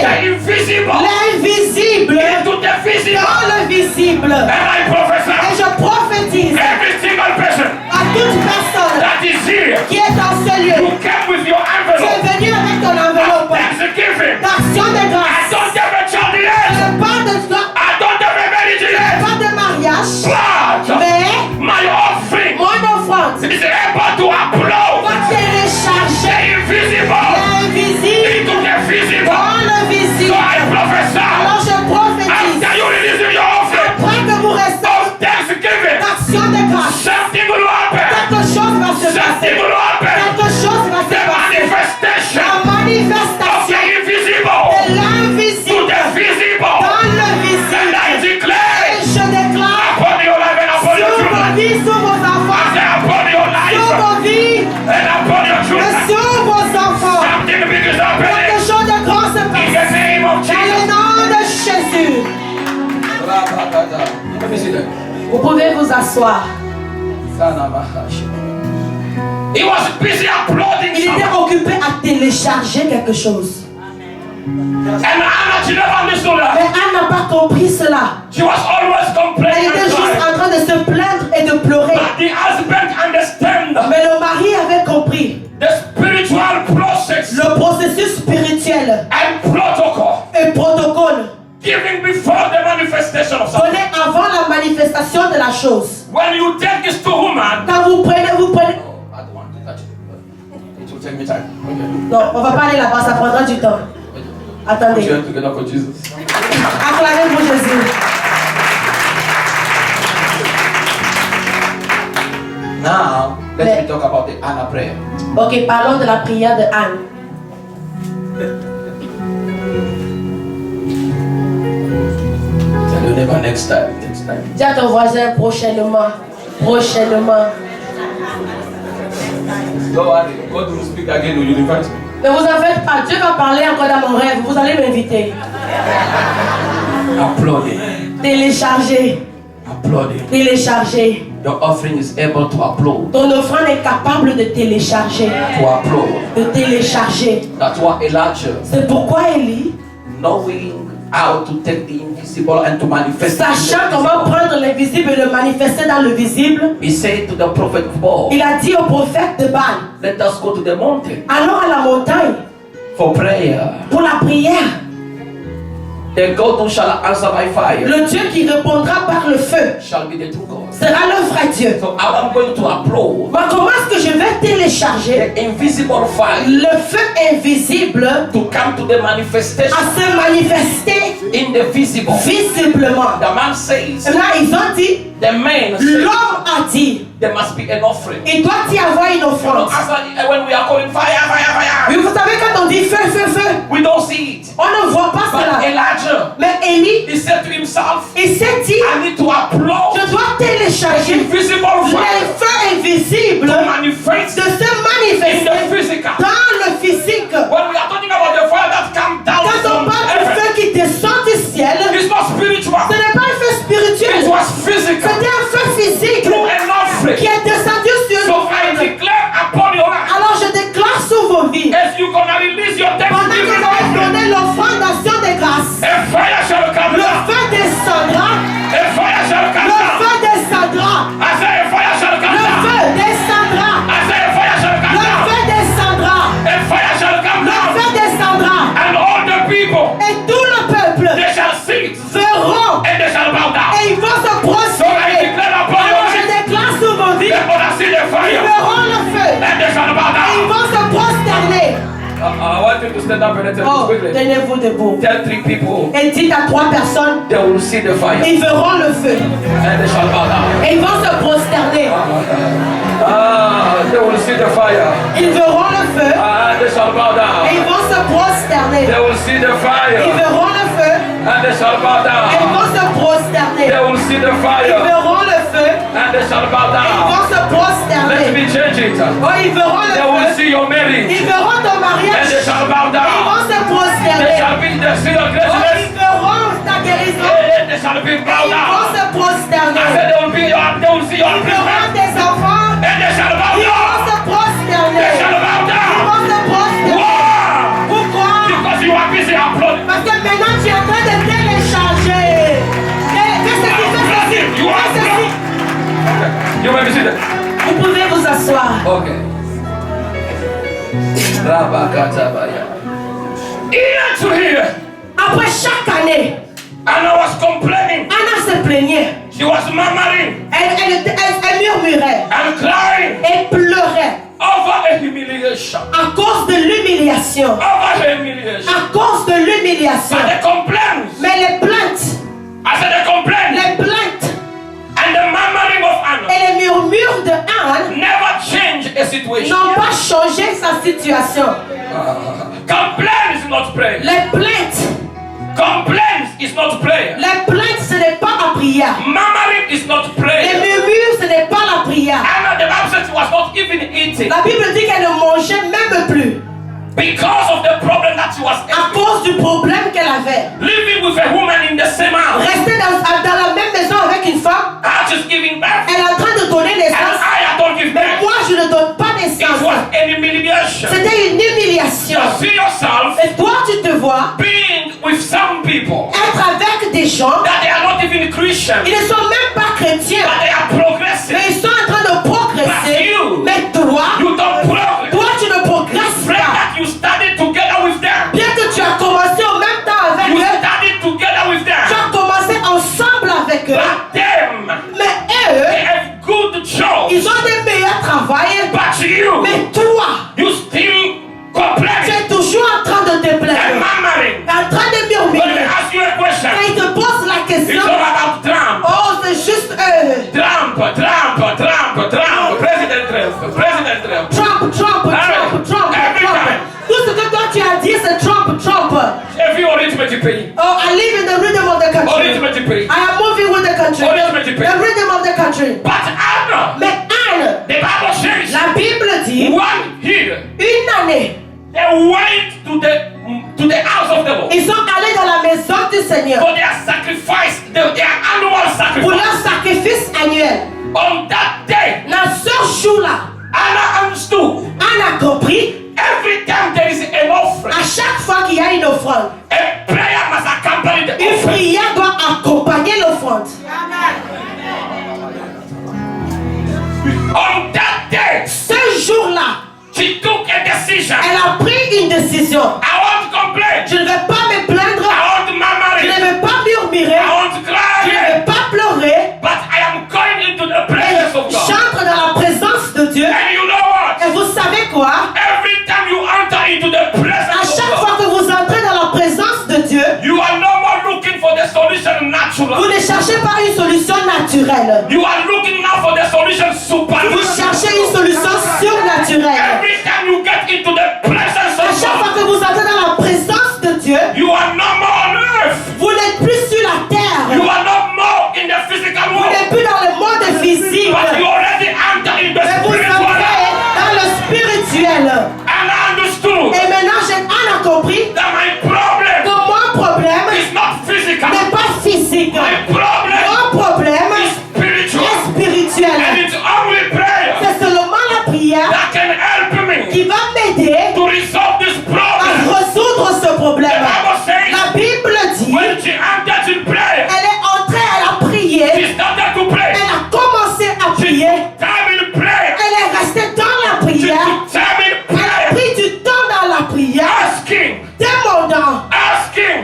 the invisible
l'invisible
into the visible.
dans le visible.
And I
Et
prophesy
je prophétise
every single person
à toute personne
that is here,
qui est dans ce lieu,
you came with your
tu es
envelope
venu avec ton enveloppe
Thanksgiving.
d'action de
I
grâce.
don't have a child yet.
Je parle de
I don't have a marriage yet.
pas de mariage,
But
mais
my offering
mon offrande
is able to upload
va
the
télécharger
invisible
l'invisible
into the visible.
dans le
So
visible.
I prophesy
Alors je prophétise,
after you releasing your offering
après que vous restez
of Thanksgiving,
d'action de grâce,
something will happen.
quelque chose va se
Something
passer.
will happen.
Quelque chose va se
The
passer.
manifestation
La
of the
manifestation
invisible
de
to
l'invisible
the visible.
dans le
And I
visible. Et
declare
je déclare
upon your life and upon your
sur vos
children.
vies, sur vos
I
enfants,
say upon your
sur
life
vos vies
and upon your
et
children.
sur vos enfants.
Something big is
Quelque
happening
chose de grand se
in
passe.
the name of
Dans le
Jesus.
nom de Jésus.
Let me see that.
Vous pouvez vous asseoir.
He was busy uploading
Il était
something.
occupé à télécharger quelque chose.
And Anna, she never understood
Mais
that.
Anne n'a pas compris cela.
She was always
Elle
complaining
était
and
juste
crying.
en train de se plaindre et de pleurer.
But the husband understand
Mais le mari avait compris
the spiritual process
le processus spirituel
and protocol
et protocole
given before the manifestation of something.
donné avant la manifestation de la chose.
When you take this to woman,
Quand vous prenez.
I don't want to touch it. It will take me time. Okay.
Non, on va pas aller là-bas, ça prendra du temps. Attendez.
Put your hands together for Jesus.
Acclamez pour Jésus.
Now, let
Mais-
me talk about the Anna prayer.
Ok, parlons de la prière de Anne.
Tell your neighbor next time. Next time.
Dis à ton voisin prochainement. Prochainement.
Don't worry. God will speak again. Will you invite me?
Ne vous en faites pas, Dieu va parler encore dans mon rêve. Vous allez m'inviter.
Uploading.
Télécharger.
Uploading.
Télécharger.
Your offering is able to upload.
Ton offrande est capable de télécharger.
To upload.
De télécharger.
That's why Elijah,
C'est pourquoi Élie,
knowing how to take the invisible and to manifest it in the
Sachant comment
visible.
prendre l'invisible et le manifester dans le visible,
He said to the prophet of Baal,
il a dit au prophète de Baal,
let us go to the mountain
allons à la montagne
for prayer.
pour la prière.
The God who shall answer by fire
Le Dieu qui répondra par le feu
shall be the true God.
sera le vrai Dieu.
So I'm going to upload
Mais comment est-ce que je vais télécharger
the invisible fire
le feu invisible
to come to the manifestation
à se manifester
in the visible?
visiblement?
The man says,
Là, ils ont dit,
the man says,
l'homme a dit,
there must be an offering.
il doit y avoir une
You know,
offrande.
when we are calling fire, fire,
Mais
fire,
vous savez, quand on dit feu, feu, feu,
we don't see it.
on ne voit pas
But
cela.
Elijah,
Mais Élie,
he said to himself,
il s'est dit,
I need to upload
je dois
the
télécharger
invisible
les
fire
feux invisibles
to manifest
de se
in
manifester
the physical.
dans le physique.
When we are talking about the fire that comes down
Quand on
from
parle du
heaven,
feu qui descend du ciel,
it's not
ce
spiritual.
n'est pas un feu
It
spirituel,
was physical.
c'était un feu physique
Through an offering.
qui est descendu sur
So
nous.
I declare upon your life,
Alors je déclare sur vos vies,
as you gonna release your
pendant que
thanksgiving,
vous allez donner l'offrande d'action de grâce,
a fire shall come
le
down.
feu descendra,
A fire shall come
le
down.
feu descendra,
I say a fire shall come
le
down.
feu descendra,
I say a fire shall come
le
down.
feu descendra,
A fire shall come
le
down.
feu descendra,
And all the people,
et tout le peuple
they shall see it
verront
and they shall bow down.
et ils vont se
So I
prosterner.
declare upon your
Alors je
life,
déclare sur vos vies,
they're gonna see the
ils
fire
verront le feu
and they shall bow
et ils
down.
vont se prosterner.
I want you to stand up and tell
Oh,
me quickly.
tenez-vous debout.
Tell 3 people,
Et dites à 3 personnes,
they will see the fire
ils verront le feu
and they shall bow down.
et ils vont se prosterner.
They will see the fire
Ils verront le feu
and they shall bow
et ils
down.
vont se prosterner.
They will see the
Ils
fire
verront le feu
and they shall bow
et ils
down.
vont se prosterner.
They will see the
Ils
fire
verront le feu
and they shall bow
et ils
down.
vont se
Let
prosterner.
me change it.
Oh, ils verront
They will
le feu.
see your marriage
Ils verront ton
and
mariage
they
et
shall bow
ils
down.
vont se
They
prosterner.
shall be the seal of
Oh,
greatness
ils verront ta guérison
and they shall be
et
bowed
ils vont
down.
se
I
prosterner.
said they will see your
Ils verront
upliftment
tes enfants,
and they shall bow
ils vont
down.
se prosterner.
They shall bow
Ils
down.
vont se prosterner.
Wow!
Pourquoi?
Because you are busy uploading.
Parce que maintenant tu es en train de télécharger. Fais ceci, fais ceci, fais ceci.
You may be seated.
Vous pouvez vous asseoir.
Okay. Rabakatabaya. Year to year,
Après chaque année,
Anna was complaining.
Anna se plaignait.
She was murmuring
Elle murmurait
and crying
et pleurait
over a humiliation.
à cause de l'humiliation.
Over a humiliation.
À cause de l'humiliation.
But the complaints,
Mais les plaintes,
I said the complaints
les plaintes
and the murmuring of Anna
et les murmures de Anne
never change a situation.
n'ont pas changé sa situation.
Complaint is not prayer.
Les plaintes,
Complaints is not prayer.
les plaintes, ce n'est pas la prière.
Murmuring is not
Les
prayer.
murmures, ce n'est pas la prière.
Anna, the Bible says she was not even eating
La Bible dit qu'elle ne mangeait même plus
because of the problem that she was
à
having.
cause du problème qu'elle avait.
Living with a woman in the same house.
Rester dans la même maison avec une femme,
I just giving birth.
elle est en train de donner
And
naissance.
I don't give
Mais
birth.
moi, je ne donne pas
It
naissance.
was an humiliation.
C'était une humiliation.
You see yourself
Et toi, tu te vois
being with some people
être avec des gens,
that they are not even Christian,
ils ne sont même pas chrétiens,
but they are progressing.
mais ils sont en train de progresser.
you.
Mais toi,
You don't progress.
toi, tu ne progresses
Pray
pas.
that you studied together with them.
Bien que tu as commencé au même temps avec
You
eux,
studied together with
tu
them.
as commencé ensemble avec eux.
But them,
Mais
they
eux,
have good jobs.
ils ont des meilleurs travails.
But you,
Mais toi,
you still
tu
complain
es toujours en train de te
and
plaindre,
murmuring.
en train de
When they
murmurer.
ask you a question,
Quand ils te posent la
it's
question,
all about Trump.
oh, c'est juste
Trump, President Trump, President Trump.
Trump.
Every time.
Tout ce que toi tu as dit, c'est Trump.
Every arithmetic pay.
Oh, I live in the rhythm of the country.
Arithmetic pay.
I am moving with the country.
Arithmetic pay.
The rhythm of the country.
But Anna,
Mais Anne,
the Bible says,
la Bible dit,
1 year,
une année,
they went to the house of the Lord
ils sont allés dans la maison du Seigneur
for their sacrifice, their annual
pour
sacrifice.
leur sacrifice annuel.
On that day,
Dans ce jour-là,
Anna understood
Anne a compris,
every time there is an offering,
à chaque fois qu'il y a une offrande,
a prayer must accompany On that day,
Ce jour-là,
she took a decision.
elle a pris une décision.
I won't complain.
Je ne vais pas me plaindre.
I won't
Je
murmur.
ne vais pas murmurer.
I won't
Je ne
cry.
vais pas pleurer.
But I am going into the
Et
presence of God.
j'entre dans la présence de Dieu.
And you know what?
Et vous savez quoi?
Every time you enter into the
À
presence
chaque
of
fois
God,
que vous entrez dans la présence de Dieu,
you are no more looking for the solution natural.
vous ne cherchez pas une solution naturelle.
You are looking now for the solution
Vous
supernatural.
cherchez une solution surnaturelle.
Every time you get into the presence
À
of
chaque fois
God,
que vous entrez dans la présence de Dieu,
you are no more on earth.
vous n'êtes plus sur la terre.
You are no more in the physical
Vous
world.
n'êtes plus dans le monde physique.
But you already enter in the
Mais vous
spiritual world.
entrez dans le spirituel.
And I understood
Et maintenant, Anne a compris
that my problem
que mon problème
is not physical.
n'est pas physique.
My problem
Mon problème
is spiritual.
est
And
spirituel.
it's only prayer
C'est seulement la prière
that can help me
qui va m'aider
to resolve this
à
problem.
résoudre ce
The
problème.
Bible says
La Bible dit,
when she entered in prayer,
elle est entrée, elle a prié,
she started to pray.
elle a commencé à
She
prier,
took time in prayer.
elle est restée dans la
She
prière,
took time in
elle a
prayer.
pris du temps dans la prière,
Asking,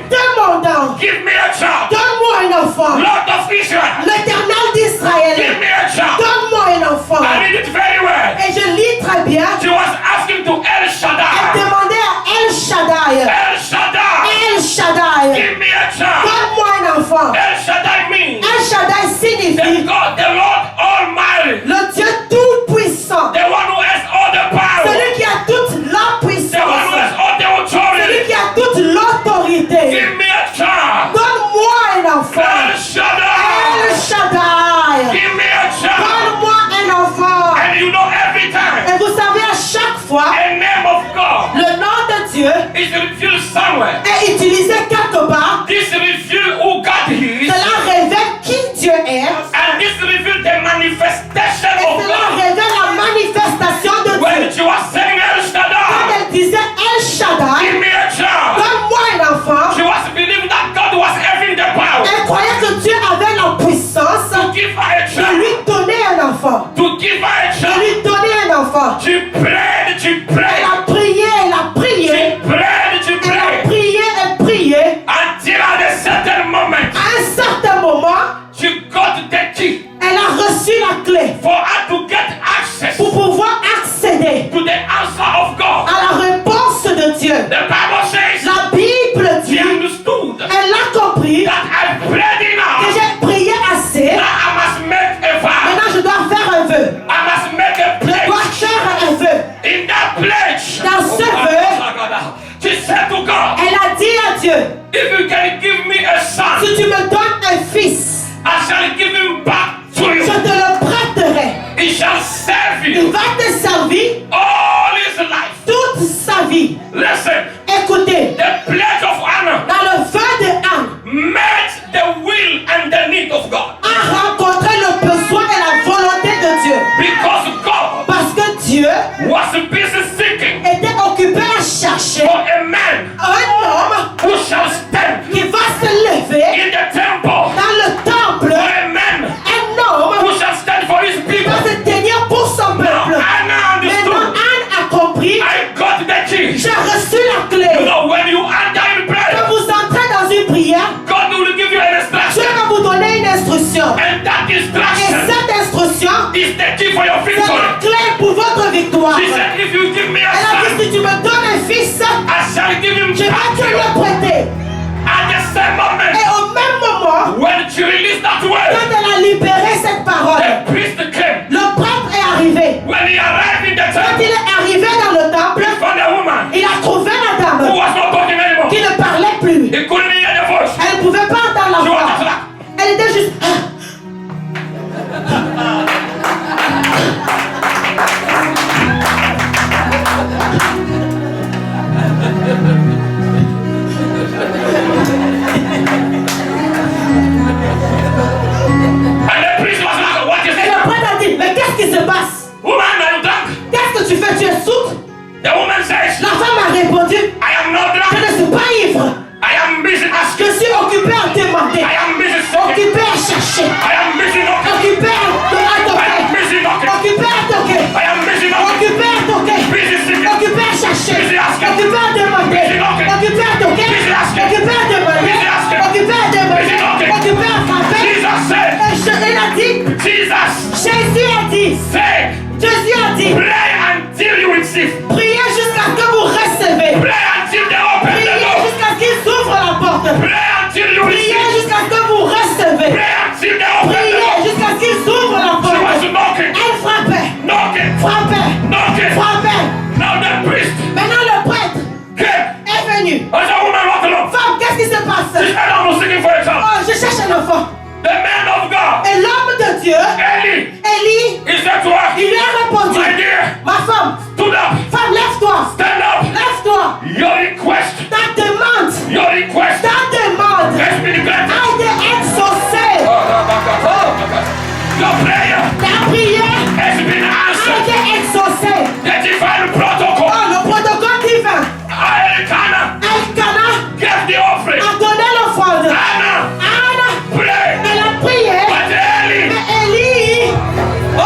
demandant,
give me a child.
donne-moi un enfant.
Lord of Israel,
L'Éternel
give
d'Israël,
me a child.
donne-moi un enfant.
I read it very well.
Et je lis très bien,
She was asking to El
elle
Shaddai.
demandait à El Shaddai,
El Shaddai,
El Shaddai,
give me a child.
donne-moi un enfant.
El Shaddai means
El Shaddai
the
signifie
God, the Lord Almighty,
le Dieu tout-puissant,
the one who has all the power,
celui qui a toute la
the one who
puissance,
has all the
celui
authority.
qui a toute l'autorité.
Give me a child.
Donne-moi un enfant.
El Shaddai,
El Shaddai,
give me a child.
donne-moi un enfant.
And you know every time
Et vous savez, à chaque fois,
a name of God
le nom de Dieu
is revealed somewhere.
est utilisé quelque part.
This reveals who God is,
Cela révèle qui Dieu est.
and this reveals the manifestation
Et
of
cela
God.
révèle la manifestation de
When
Dieu.
she was saying El
Quand
Shaddai,
elle disait El Shaddai,
give me a child,
donne-moi un enfant,
she was believing that God was having the power
elle croyait que Dieu avait la puissance
to give her a
de
child,
lui donner un enfant.
to give her a
De
child.
lui donner un enfant.
She prayed, she
Elle
prayed,
a prié, elle a prié.
she prayed, she
Elle a
prayed,
prié et prié.
until at a certain moment,
À un certain moment,
she got the key
elle a reçu la clé
for her to get access
pour pouvoir accéder
to the answer of God.
à la réponse de Dieu.
The Bible says
La Bible
she
dit,
understood
elle a compris
that I prayed
que
enough.
j'ai prié assez.
Now I must make a vow.
Maintenant, je dois faire un vœu.
I must make a
Je dois
pledge.
faire un vœu.
In that pledge,
Dans ce
she said to God,
Elle a dit à Dieu,
if you can give me a son,
si tu me donnes un fils,
I shall give him back to
je
you.
te le prêterai.
He shall serve
Il
you
va te servir
all his life.
toute sa vie.
Listen,
Écoutez,
the pledge of honor
dans le vœu de Anne,
met the will and the need of God.
a rencontré le besoin et la volonté de Dieu.
Because God
Parce que Dieu
was busy seeking
était occupé à chercher
for a man
un homme
who shall stand
qui va se lever
in the temple,
dans le temple,
for a man
un homme
who shall stand for his
qui
people.
va se tenir pour son
Now
peuple.
Anna
Maintenant,
understood.
Anne a compris,
I got the key.
j'ai reçu la
You
clé.
know, when you enter in
Quand
prayer,
vous entrez dans une prière,
God will give you an
Dieu
instruction.
va vous donner une instruction.
And that
Et
instruction
cette instruction,
is the key for your
c'est la
victory.
clé pour votre victoire.
She said, if you give me a
Elle a dit,
son,
si tu me donnes un fils,
I shall give him
je vais
back
te
to you.
le prêter.
At the same moment,
Et au même moment,
when she released that
quand
word,
elle a libéré cette parole,
the priest came.
le prêtre est arrivé.
When he arrived in the
Quand il
temple,
est arrivé dans le temple,
he found a woman
il a trouvé la
who
dame
was not talking anymore.
qui ne parlait plus.
He couldn't hear the voice.
Elle ne pouvait pas entendre la
She was just
voix.
like,
Elle était juste...
and the priest was like, what is
Et
it?
le prêtre a dit, mais qu'est-ce qui se passe?
Woman, are you drunk?
Qu'est-ce que tu fais? Tu es sourde?
The woman says,
La femme a répondu,
I am not
je
drunk.
ne suis pas ivre.
I am busy asking.
Je suis occupé à demander,
I am busy seeking.
occupé à chercher,
I am busy knocking.
occupé à
I am
t'offrir,
busy knocking.
occupé à te
receive.
Priez jusqu'à ce que vous recevez.
Pray until they open the
Priez
door.
jusqu'à ce qu'ils ouvrent la porte.
Pray until you
Priez
receive.
jusqu'à ce que vous recevez.
Pray until they open the
Priez
door.
jusqu'à ce qu'ils ouvrent la
She
porte.
was knocking,
Elle frappait,
knocking,
frappait,
knocking.
frappait.
Now the priest
Maintenant le prêtre
came.
est venu.
As a woman walked along.
Femme, qu'est-ce qui se passe?
She said, I was looking for a child.
Oh, je cherche un enfant.
The man of God,
Et l'homme de Dieu,
Eli,
Élie,
he said to her,
il lui a répondu,
my dear,
ma femme,
stood up,
femme, lève-toi,
stand up.
lève-toi.
Your request,
Ta demande,
your request
ta demande
has been granted.
a été exaucée.
Your prayer
Ta prière
has been
a
answered.
été exaucée.
The divine protocol.
Oh, le protocole divin.
Elkanah
Elkanah
gave the offering.
a donné l'offrande.
Anna
Anna,
prayed.
elle a prié.
But Eli,
Mais Élie, oh,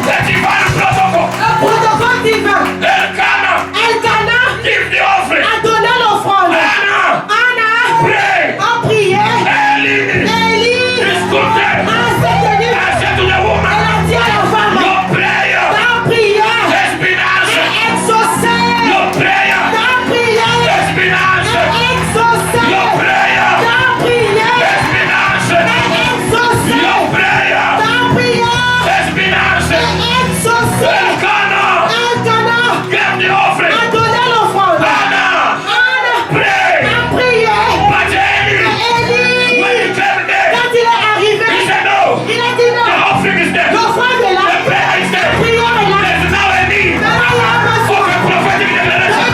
the divine protocol.
le protocole divin.
Elkanah
Elkanah
gave the offering.
a donné l'offrande.
Anna
Anna
prayed.
a prié.
Eli
Élie
is good there.
a soutenu.
I said to the
Elle
woman,
a dit à la femme,
your prayer
ta prière
has been answered.
est exaucée.
Your prayer
Ta prière
has been answered.
est exaucée.
Your prayer
Ta prière
has been answered.
est exaucée.
Your prayer
Ta prière
has been answered.
est exaucée.
Elkanah
Elkanah
gave the offering.
a donné l'offrande.
Anna
Anna
prayed.
a prié.
But Eli,
Élie,
when he came there,
quand il est
he
arrivé,
said, no,
il a dit
the
non.
offering is there.
L'offrande est là.
The prayer is
La
there.
prière est là.
There's now a need
Maintenant, il y a un
of
besoin.
a prophetic declaration.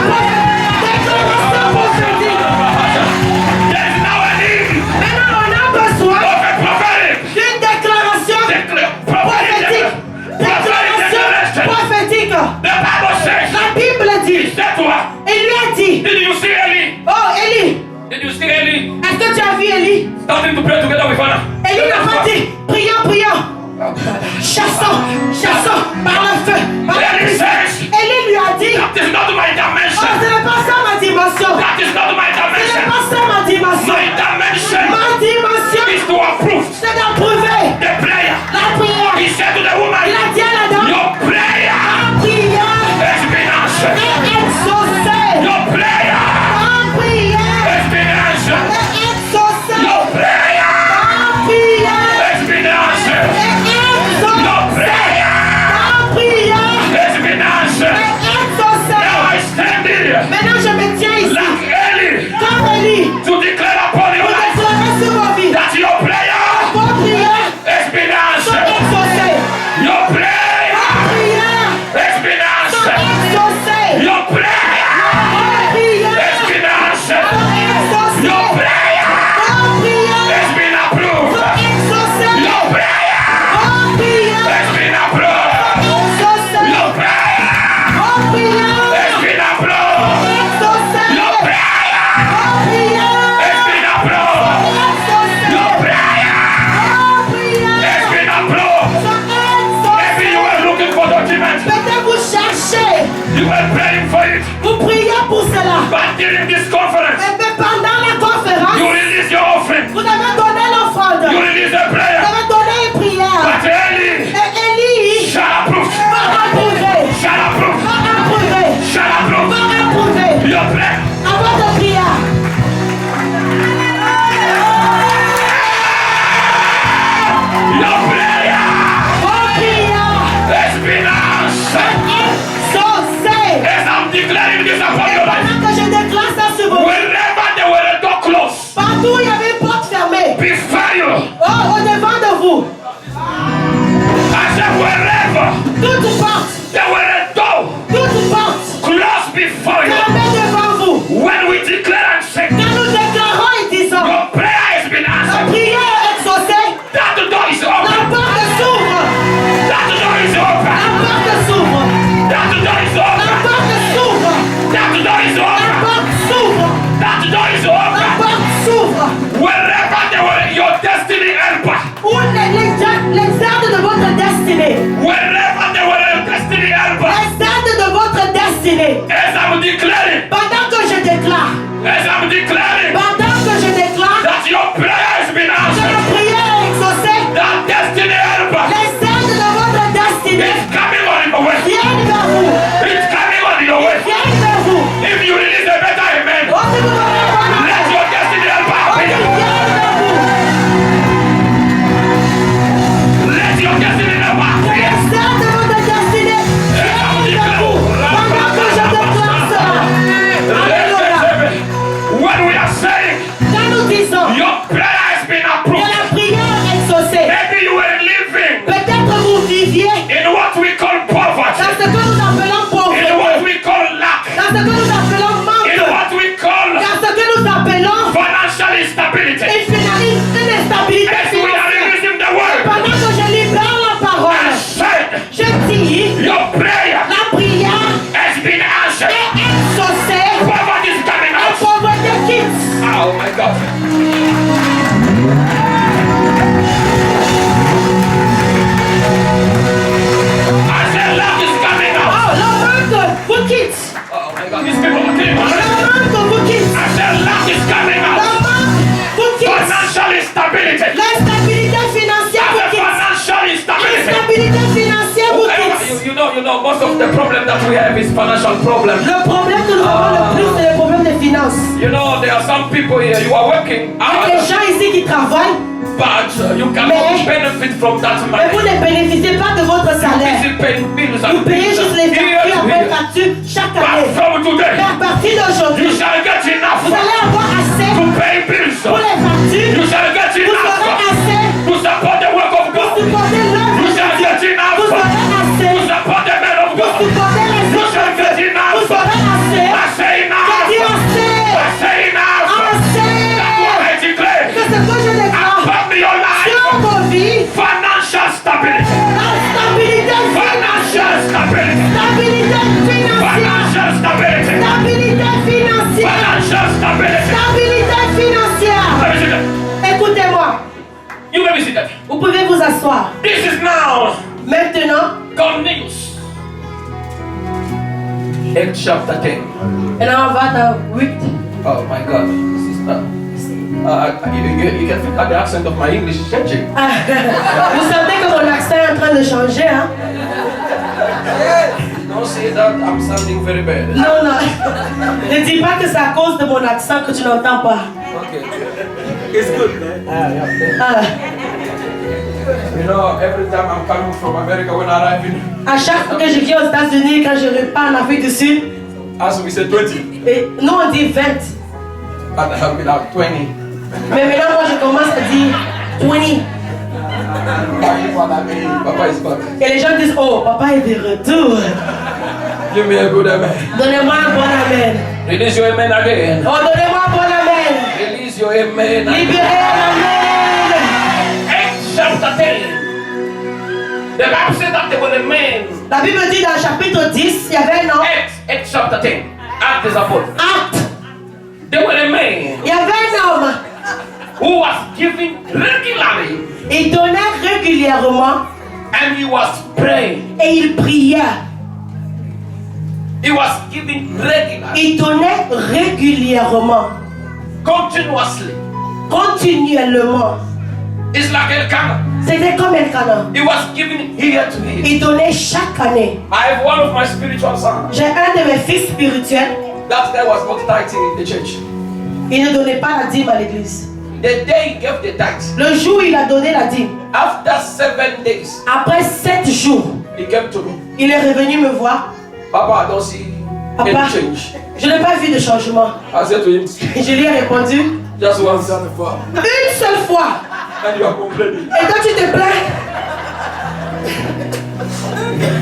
Déclaration prophétique.
There's now a need
Maintenant, on a besoin
of a prophetic
d'une déclaration prophétique. Déclaration prophétique.
The Bible says,
La Bible
he
dit,
said to her,
il lui a dit,
did you see Eli?
oh Élie,
Did you see Eli?
est-ce que tu as vu Élie?
Starting to pray together with Anna.
Élie n'a pas dit, prions. Chassons, chassons par le feu. Par la
Eli
pluie.
says,
Élie lui a dit,
that is not my
oh,
dimension.
ce n'est pas ça ma dimension.
That is not my
Ce n'est
dimension.
pas ça ma dimension.
My dimension
Ma dimension,
is to approve
c'est d'approuver
the prayer.
la prière.
He said to the
Il
woman,
a dit à la dame,
your prayer
ta prière
has been answered.
est exaucée.
Your prayer
Ta prière
has been answered.
est exaucée.
Your prayer
Ta prière
has been answered.
est
Your
exaucée.
prayer
Ta prière
has been answered.
est exaucée.
Now I stand here
Maintenant je me tiens ici
like Eli you know, most of the problem that we have is financial problem.
Le problème que nous avons le plus, c'est le problème des finances.
You know, there are some people here, you are working
Il y a des
hard,
gens ici qui travaillent,
but you cannot
Mais-
benefit from that
mais vous
money.
ne bénéficiez pas de votre salaire.
Busy paying bills
Vous
and
payez
things.
juste les
Here
factures
to
après
here.
facture chaque
But
année.
from today,
Mais à partir
you
d'aujourd'hui,
shall get enough
vous allez avoir assez
to pay bills.
pour les factures.
You shall get
Vous aurez
enough
assez
to support the work of
pour
God.
supporter l'œuvre
You
de
shall
Dieu.
get enough
Vous aurez
to
assez
support the man of
pour
God.
supporter les
You
autres.
shall get enough.
Vous aurez assez.
I say
J'ai dit
enough.
assez.
I say enough. That's what I
Assez.
declare.
C'est ce que je déclare
Upon your life,
sur vos vies.
financial stability.
La stabilité
Financial
financière.
stability.
Stabilité financière.
Financial stability.
Stabilité financière.
Financial stability.
Stabilité financière.
Let me see that.
Écoutez-moi.
You may be seated.
Vous pouvez vous asseoir.
This is now
Maintenant,
Cornelius. Acts chapter 10.
et là on va dans 8.
Oh my God, sister. You can feel the accent of my English is changing.
Vous sentez que mon accent est en train de changer, hein?
Don't say that I'm sounding very bad.
Non, non. Ne dis pas que c'est à cause de mon accent que tu n'entends pas.
Okay.
It's good, man.
Ah.
You know, every time I'm coming from America, when I arrive in,
À chaque fois que je viens aux États-Unis, quand je repars en Afrique du Sud,
as we say 20,
et nous on dit 20.
but I have been out 20.
Mais maintenant, moi je commence à dire 20.
Papa is back.
Et les gens disent, oh, papa est de retour.
Give me a good amen.
Donnez-moi un bon amen.
Release your amen again.
Oh, donnez-moi un bon amen.
Release your amen.
Libérez un amen.
Acts chapter 10. The Bible said that there was a man.
La Bible dit dans le chapitre 10, il y avait un homme.
Acts chapter 10. Acts is apostles.
Acte.
There was a man
Il y avait un homme.
who was giving regularly
Il donnait régulièrement
and he was praying.
et il priait.
He was giving regularly,
Il donnait régulièrement,
continuously.
continuellement.
It's like Elkanah.
C'était comme Elkanah.
He was giving here to here.
Il donnait chaque année.
I have one of my spiritual sons.
J'ai un de mes fils spirituels.
That guy was not tithing in the church.
Il ne donnait pas la dîme à l'église.
The day he gave the tithe,
Le jour où il a donné la dîme,
after 7 days,
après 7 jours,
he came to me.
il est revenu me voir.
Papa, I don't see any
Papa,
change.
je n'ai pas vu de changement.
I said to him,
Et je lui ai répondu,
just once and for.
une seule fois.
And you are complaining.
Et toi tu te plains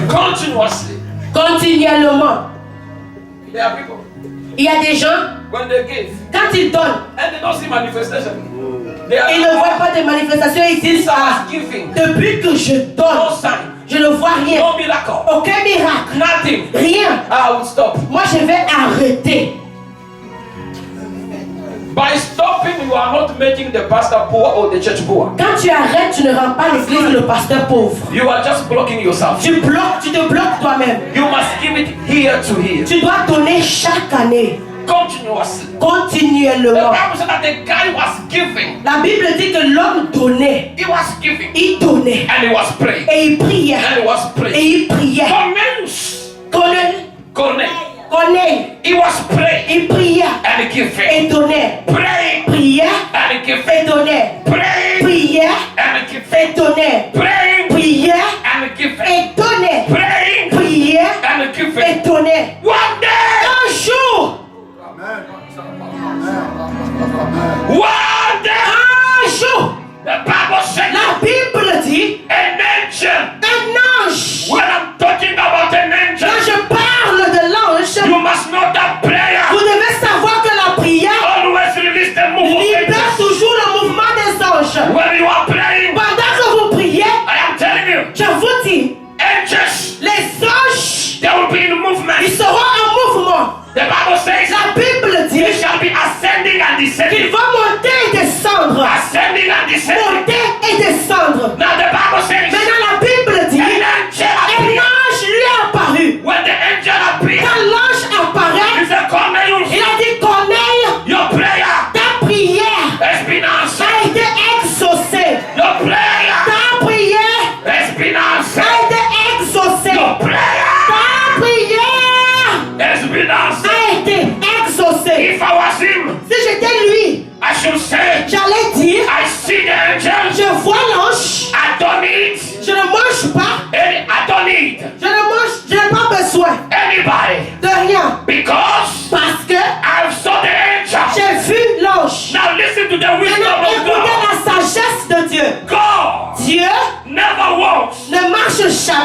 Continuously.
continuellement.
There are people,
Il y a des gens,
when they give,
quand ils donnent,
and they don't see manifestation. They are
ils ne voient pas de manifestation, ils disent, ah,
giving.
depuis que je
No
donne,
sign.
je ne vois rien.
No miracle.
Aucun miracle.
Nothing.
Rien.
I will stop.
Moi, je vais arrêter.
By stopping, you are not making the pastor poor or the church poor.
Quand tu arrêtes, tu ne rends pas l'église ou le pasteur pauvre.
You are just blocking yourself.
Tu te bloques toi-même.
You must give it here to here.
Tu dois donner chaque année,
Continuously. The
continuellement.
Bible said that the guy was giving.
La Bible dit que l'homme donnait.
He was giving.
Il donnait.
And he was praying.
Et il priait.
And he was
Et
praying.
il priait.
Cornelius.
Connaît.
He was praying.
Il priait.
And giving.
Et donnait.
Praying.
Priait.
And giving.
Et donnait.
Praying.
Priait.
And giving.
Et donnait.
Praying.
Priait.
And giving.
Et donnait.
Praying.
Priait.
And giving.
Et donnait.
One day.
Un jour.
One day.
Un jour.
The Bible said
La Bible dit
an angel.
un ange.
When I'm talking about an angel,
Quand je parle de l'ange,
you must know that prayer
vous devez savoir que la prière
always release the move of
libère
angels.
toujours le mouvement des anges.
When you are praying,
Pendant que vous priez,
I am telling you,
je vous dis,
angels,
les anges,
they will be in
ils
movement.
seront en mouvement.
The Bible says
La Bible dit
they shall be ascending and
qu'ils
descending.
vont monter et descendre.
Ascending and descending.
Monter et descendre.
Now the Bible says
Maintenant la Bible dit,
an angel
un
appeared.
ange lui est apparu.
When the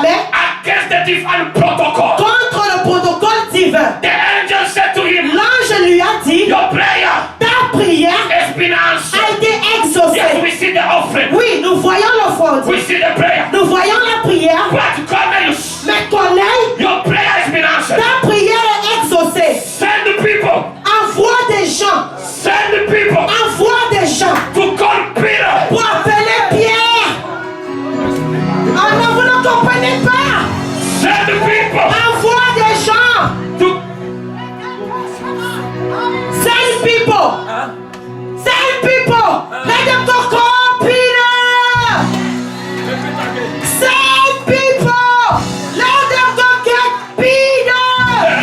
jamais
against the divine protocol.
contre le protocole divin.
The angel said to him,
L'ange lui a dit,
your prayer
ta prière
has been answered.
a été
Yes,
exaucée.
we see the offering.
Oui, nous voyons l'offrande.
We see the prayer.
Nous voyons la prière.
But Cornelius,
Mais Corneille,
your prayer has been answered.
ta prière est exaucée.
Send the people.
Envoie des gens.
Send the people
Envoie des gens
to call Peter.
pour appeler Pierre. Oh non, vous ne comprenez pas.
Send the people
Envoie des gens.
to.
Send people. Send people. Let them go call Peter. Send people. Let them go get Peter.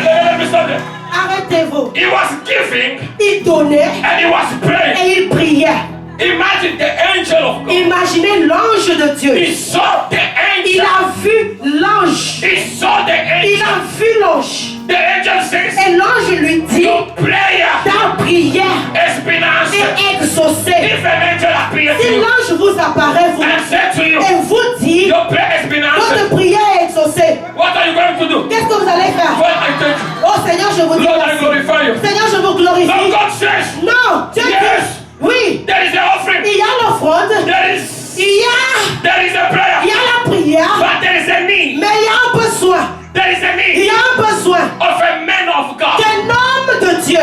Let me stop there.
Arrêtez-vous.
He was giving
Il donnait
and he was praying.
et il priait.
Imagine the angel of God.
Imaginez l'ange de Dieu.
He saw the
Il
angel.
a vu l'ange.
He saw the
Il
angel.
a vu l'ange.
The angel says,
Et l'ange lui dit,
your prayer
ta prière
has been answered.
est exaucée.
If an angel appears to
Si
you
l'ange vous apparaît vous,
and said to you,
et vous dit,
your prayer has been answered,
votre prière est exaucée,
what are you going to do?
qu'est-ce que vous allez faire?
Well, I thank you.
Oh Seigneur, je vous dis
Lord, I
merci.
glorify you.
Seigneur, je vous
No,
glorifie.
God says,
Non, Dieu
Yes.
dit, oui,
there is an offering.
il y a l'offrande,
There is a prayer.
il y a la prière,
But there is a need.
mais il y a un besoin.
There is a
Il
need
y a un besoin
of a man of God.
qu'un homme de Dieu,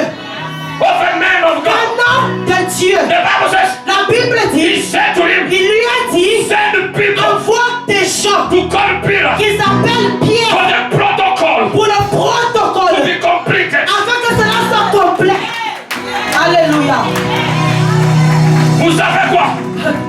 Of a man of God.
un homme de Dieu.
The Bible says,
La Bible
he
dit,
said to him,
il lui a dit,
send the people
envoie des gens
to call Peter
qui s'appellent
for
Pierre
the protocol
pour le
to
protocole,
be completed.
afin que cela soit complet. Alléluia.
Vous savez quoi?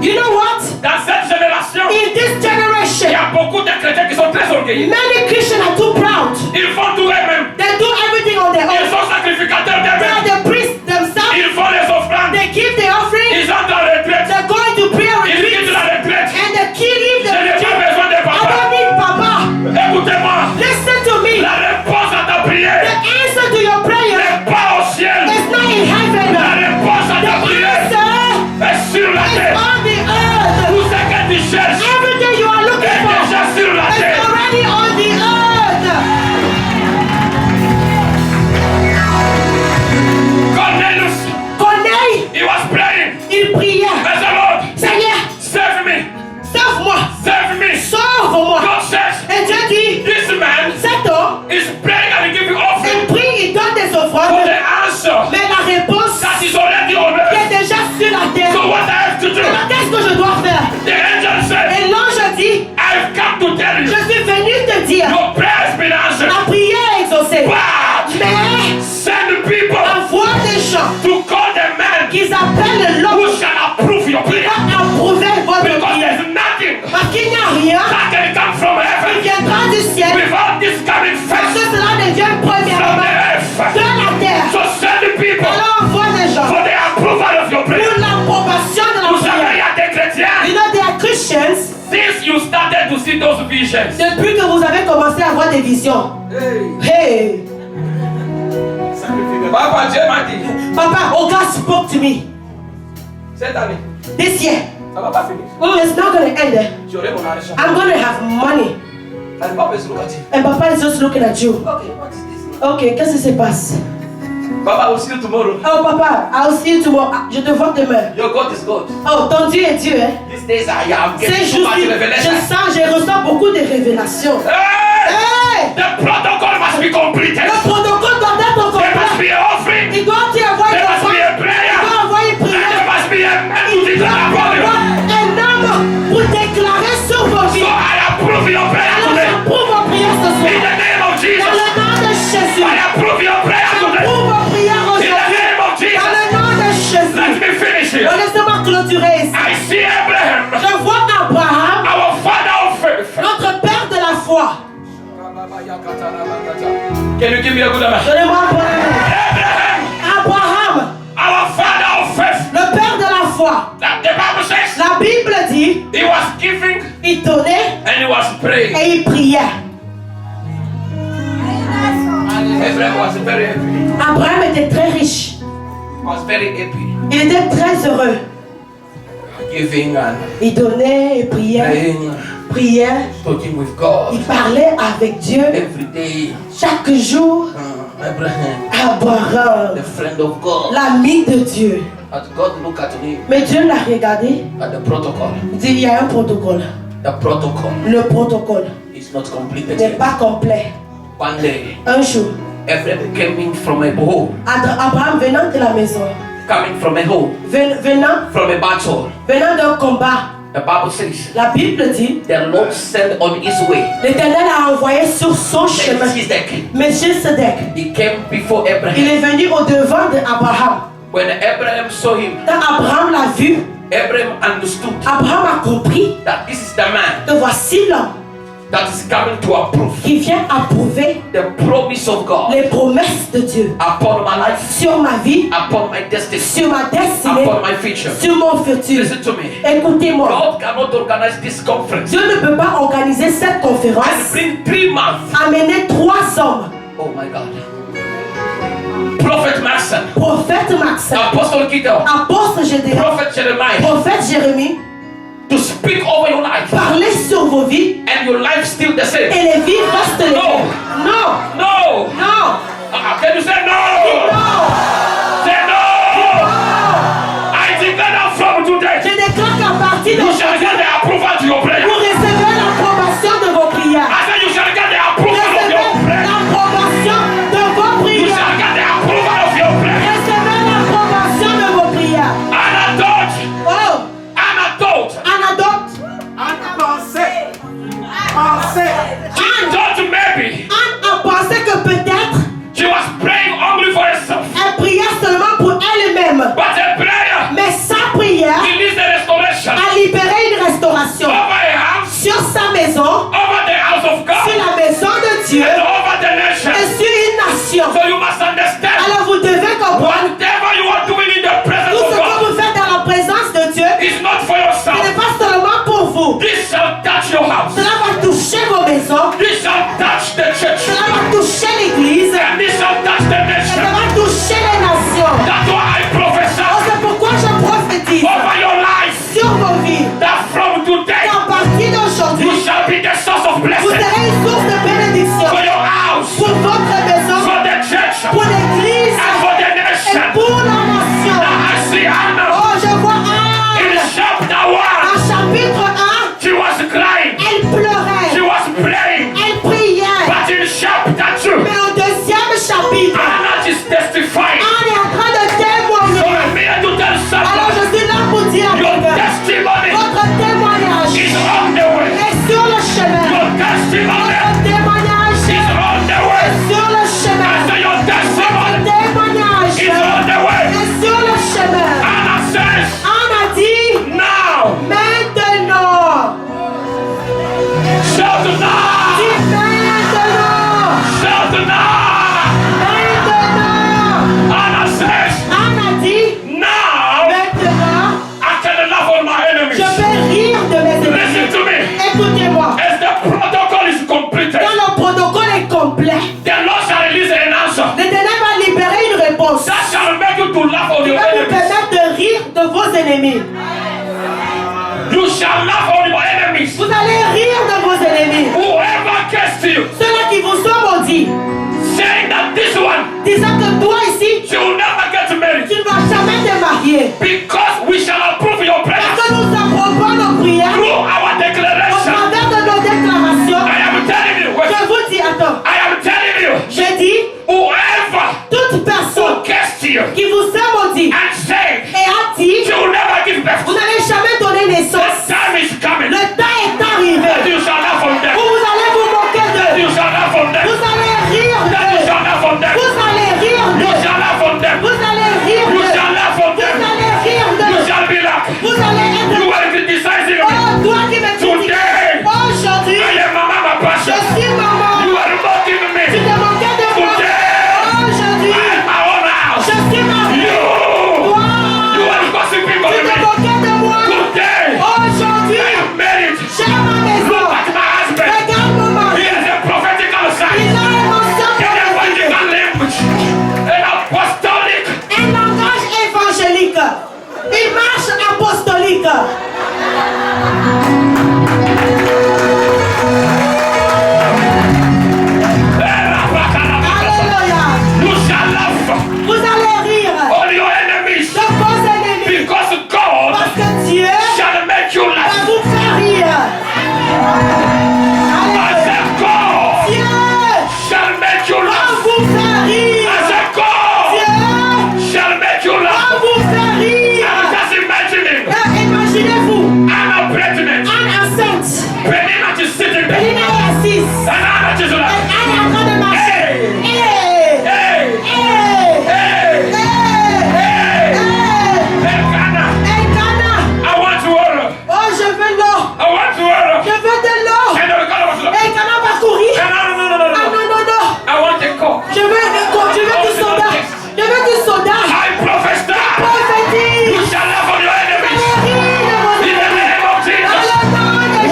You know what?
Dans cette génération,
In this
il y
generation,
a beaucoup de chrétiens qui sont très orgueilleux.
many Christians are too proud.
Ils font tout eux-mêmes.
They do everything on their
Ils
own.
sont sacrificateurs
They are
d'eux-mêmes.
the priests themselves.
Ils font les offrandes.
They give the offering.
Ils entrent dans la retraite.
They're going to prayer
Ils
retreat.
quittent la retraite.
And they leave the
Je n'ai pas
retreat.
besoin de
I
papa.
don't need Papa.
Écoutez-moi.
Listen to me.
La réponse à ta
The
prière
answer to your prayer
n'est pas au ciel.
is not in heaven.
La réponse à
The
ta prière
answer
est sur la
is
terre.
on the earth.
Tout ce que tu cherches
Everything you are looking
est
for
déjà sur la
is
terre.
already on the earth.
Cornelius,
Corneille,
he was praying.
il priait.
As the Lord,
Seigneur,
save me.
sauve-moi.
Save me.
Sauve-moi.
God says,
Et Dieu dit,
this man
cet homme,
is praying and he give you offering
il prie, il donne des
for
offrandes,
the answer
mais la réponse
that is already on earth.
est déjà sur la terre.
So what I have to do?
Alors qu'est-ce que je dois faire?
The angel said,
Et l'ange dit,
I've come to tell you,
je suis venu te dire,
your prayer has been answered.
la prière est exaucée.
But
Mais
send the people
envoie des gens
to call the man
qui appellent
who
l'homme
shall approve your
qui
prayer.
va approuver votre
Because
prière.
there's nothing
Parce qu'il n'y a rien
that can come from
qui
heaven
viendra du ciel
without this coming
parce que
first
cela ne vient
from
premièrement
the earth.
de la terre.
So send the people
Alors envoie des gens
for the approval of your prayer.
pour l'approbation de la
Vous savez, il y
prière.
a des chrétiens,
You know, there are Christians,
since you started to see those visions,
depuis que vous avez commencé à avoir des visions. Hey,
Papa Dieu m'a dit,
Papa, oh God spoke to me
cette année,
this year.
ça va pas finir.
It's not going to end.
J'aurai mon argent.
I'm going to have money.
Elle m'a besoin de dire,
And Papa is just looking at you.
okay, what is this?
Ok, qu'est-ce qui se passe?
Papa, we'll see you tomorrow.
Oh Papa, I'll see you tomorrow. Ah, je te vois demain.
Your God is God.
Oh, ton Dieu est Dieu, hein?
These days I am
C'est
getting so
juste,
much revelation.
je reçois beaucoup de révélations.
Hey!
Hey!
The protocol must be completed.
Le protocole doit être
There must
complet.
be an offering.
Il doit y avoir une
There must be
offrande.
a prayer.
Il doit y avoir une
And there
prière.
must be a man
Il
who
doit y
declare upon you.
avoir un homme pour déclarer sur vos
So
vies.
I approve your prayer
Alors
today.
j'approuve vos prières ce
In
soir.
the name of
Dans
Jesus.
le nom de Jésus.
I approve your prayer today.
J'approuve vos prières
In the
aujourd'hui.
name of
Dans
Jesus.
le nom de
Let
Jésus.
me finish
Oh,
here.
laissez-moi clôturer ici.
I see Abraham,
Je vois Abraham,
our father of faith.
notre père de la foi.
Can you give me a good amen?
Donnez-moi Abraham.
Abraham,
Abraham,
our father of faith.
le père de la foi.
That the Bible says
La Bible dit,
he was giving
il donnait
and he was praying.
et il priait.
Abraham was very happy.
Abraham était très riche.
Was very happy.
Il était très heureux.
Giving and
Il donnait et priait.
praying.
priait,
talking with God
il parlait avec Dieu
every day.
chaque jour.
Abraham,
Abraham,
the friend of God.
l'ami de Dieu.
As God look at him
Mais Dieu l'a regardé,
at the protocol.
il dit il y a un protocole.
The protocol
Le protocole
is not completed
n'est
yet.
pas complet.
One day,
Un jour,
Abraham came in from a home,
Abraham venant de la maison,
coming from a home,
venant
from a battle.
d'un combat,
The Bible says
la Bible dit,
the Lord sent on his way
l'Éternel a envoyé sur son chemin
Melchizedek.
Melchisedec.
He came before
Il
Abraham.
est venu au devant d'Abraham.
When Abraham saw him,
Quand Abraham l'a vu,
Abraham understood
Abraham a compris
that this is the man
que voici l'homme
that is coming to approve
qui vient approuver
the promise of God
les promesses de Dieu
upon my life,
sur ma vie,
upon my destiny,
sur ma destinée,
upon my future.
sur mon futur.
Listen to me.
Écoutez-moi,
God cannot organize this conference
Dieu ne peut pas organiser cette
and
conférence,
bring 3 months.
amener 3 hommes,
Oh my God. Prophet Maxon,
prophète Maxime,
Apostle Gideon,
apôtre Gédéon,
Prophet Jeremiah,
prophète Jérémie,
to speak over your life
parler sur vos vies
and your life still the same.
et les vies restent les
No.
mêmes. Non,
No.
non,
Can you say no?
non,
Say no. I declare that from today,
je déclare qu'à partir
you
de
shall get the approval to your prayer.
vous recevez l'approbation de vos prières.
I said you shall get the approval of
Recevez
your prayer.
l'approbation de vos
You
prières.
shall get the approval of your prayer.
Recevez l'approbation de vos prières.
Antidote.
Oh,
Antidote.
Anadopte.
She thought maybe
Anne a pensé que peut-être
she was praying only for herself.
elle priait seulement pour elle-même.
But a prayer
Mais sa prière
released the restoration
a libéré une restauration
over a house,
sur sa maison,
over the house of
sur
God,
la maison de Dieu
and over the nation.
et sur une nation.
So you must understand,
Alors vous devez comprendre,
whatever you are doing in the presence
tout
of
ce que
God
vous faites dans la présence de Dieu,
is not for
ce
yourself.
n'est pas seulement pour vous.
This shall touch your house.
Cela va toucher vos maisons,
This shall touch the church.
cela va toucher l'église,
And this shall touch the
cela
nation.
va toucher les nations.
That's why I
Oh,
prophesy
c'est pourquoi je prophétise
over your life
sur vos vies
that from today
qu'à partir d'aujourd'hui,
you shall be the source of
vous
blessing
serez une source de bénédiction
for your house,
pour votre maison,
for the church,
pour l'église
and for the
et
nation.
pour la nation.
I see Anna
Oh, je vois
in
Anne.
chapter 1.
En chapitre 1,
She was crying,
elle
she
pleurait,
was praying.
elle priait.
But in chapter 2,
Mais au deuxième chapitre,
Anna is testifying.
Anne est en train de
So
témoigner.
I'm here to tell
Alors je
someone
suis là pour dire à
your
quelqu'un,
testimony
votre témoignage
is on the way.
est sur le chemin.
Your testimony
Votre témoignage
is on the way.
est sur le
I
chemin.
say your
Votre
testimony
témoignage
is on the way.
est sur le chemin.
Anna says,
Anne a dit,
now,
maintenant.
shout now,
Dis maintenant.
shout now.
Maintenant.
Anna says,
Anne a dit,
now
maintenant,
I can laugh on my enemies.
je vais rire de mes
Listen
ennemis.
to me.
Écoutez-moi.
As the protocol is completed,
Quand le protocole est complet,
the Lord shall release an answer
l'Éternel va libérer une réponse
that shall make you to laugh on
qui
your
va nous
enemies.
permettre de rire de vos ennemis.
You shall laugh on your enemies.
Vous allez rire de vos ennemis.
Whoever cursed you,
Ceux-là qui vous sont maudits,
saying that this one,
disant que toi ici,
she will never get married,
tu ne vas jamais te marier.
because we shall approve your
Parce
prayers
que nous approuvons nos prières
through our
au
declaration.
travers de nos déclarations.
I am telling you, wait,
Je vous dis, attends,
I am telling you,
je dis,
whoever
toute personne
who cursed you
qui vous a maudit
and said
et a dit,
she will never give birth,
vous n'allez jamais donner
the
naissance.
time is coming.
Le temps est arrivé
That you shall laugh on them.
où vous allez vous moquer
That you
d'eux.
shall laugh on them.
Vous allez rire
That you
d'eux.
shall laugh on them.
Vous allez rire
You
d'eux.
shall laugh on them.
Vous allez rire
You
d'eux.
shall laugh on
Vous
them.
allez rire
Jesus.
Elle est en train de marcher.
Hey! Hey! Elkanah, I want to order.
Oh, je veux l'eau.
I want to order.
Je veux de l'eau.
And Elkanah was like,
Elkanah va courir.
no.
Ah non, non, non.
I want a cup.
Je veux du soda. Je veux du soda.
I prophesy.
Prophétise.
You shall love on your enemies. In the name of Jesus.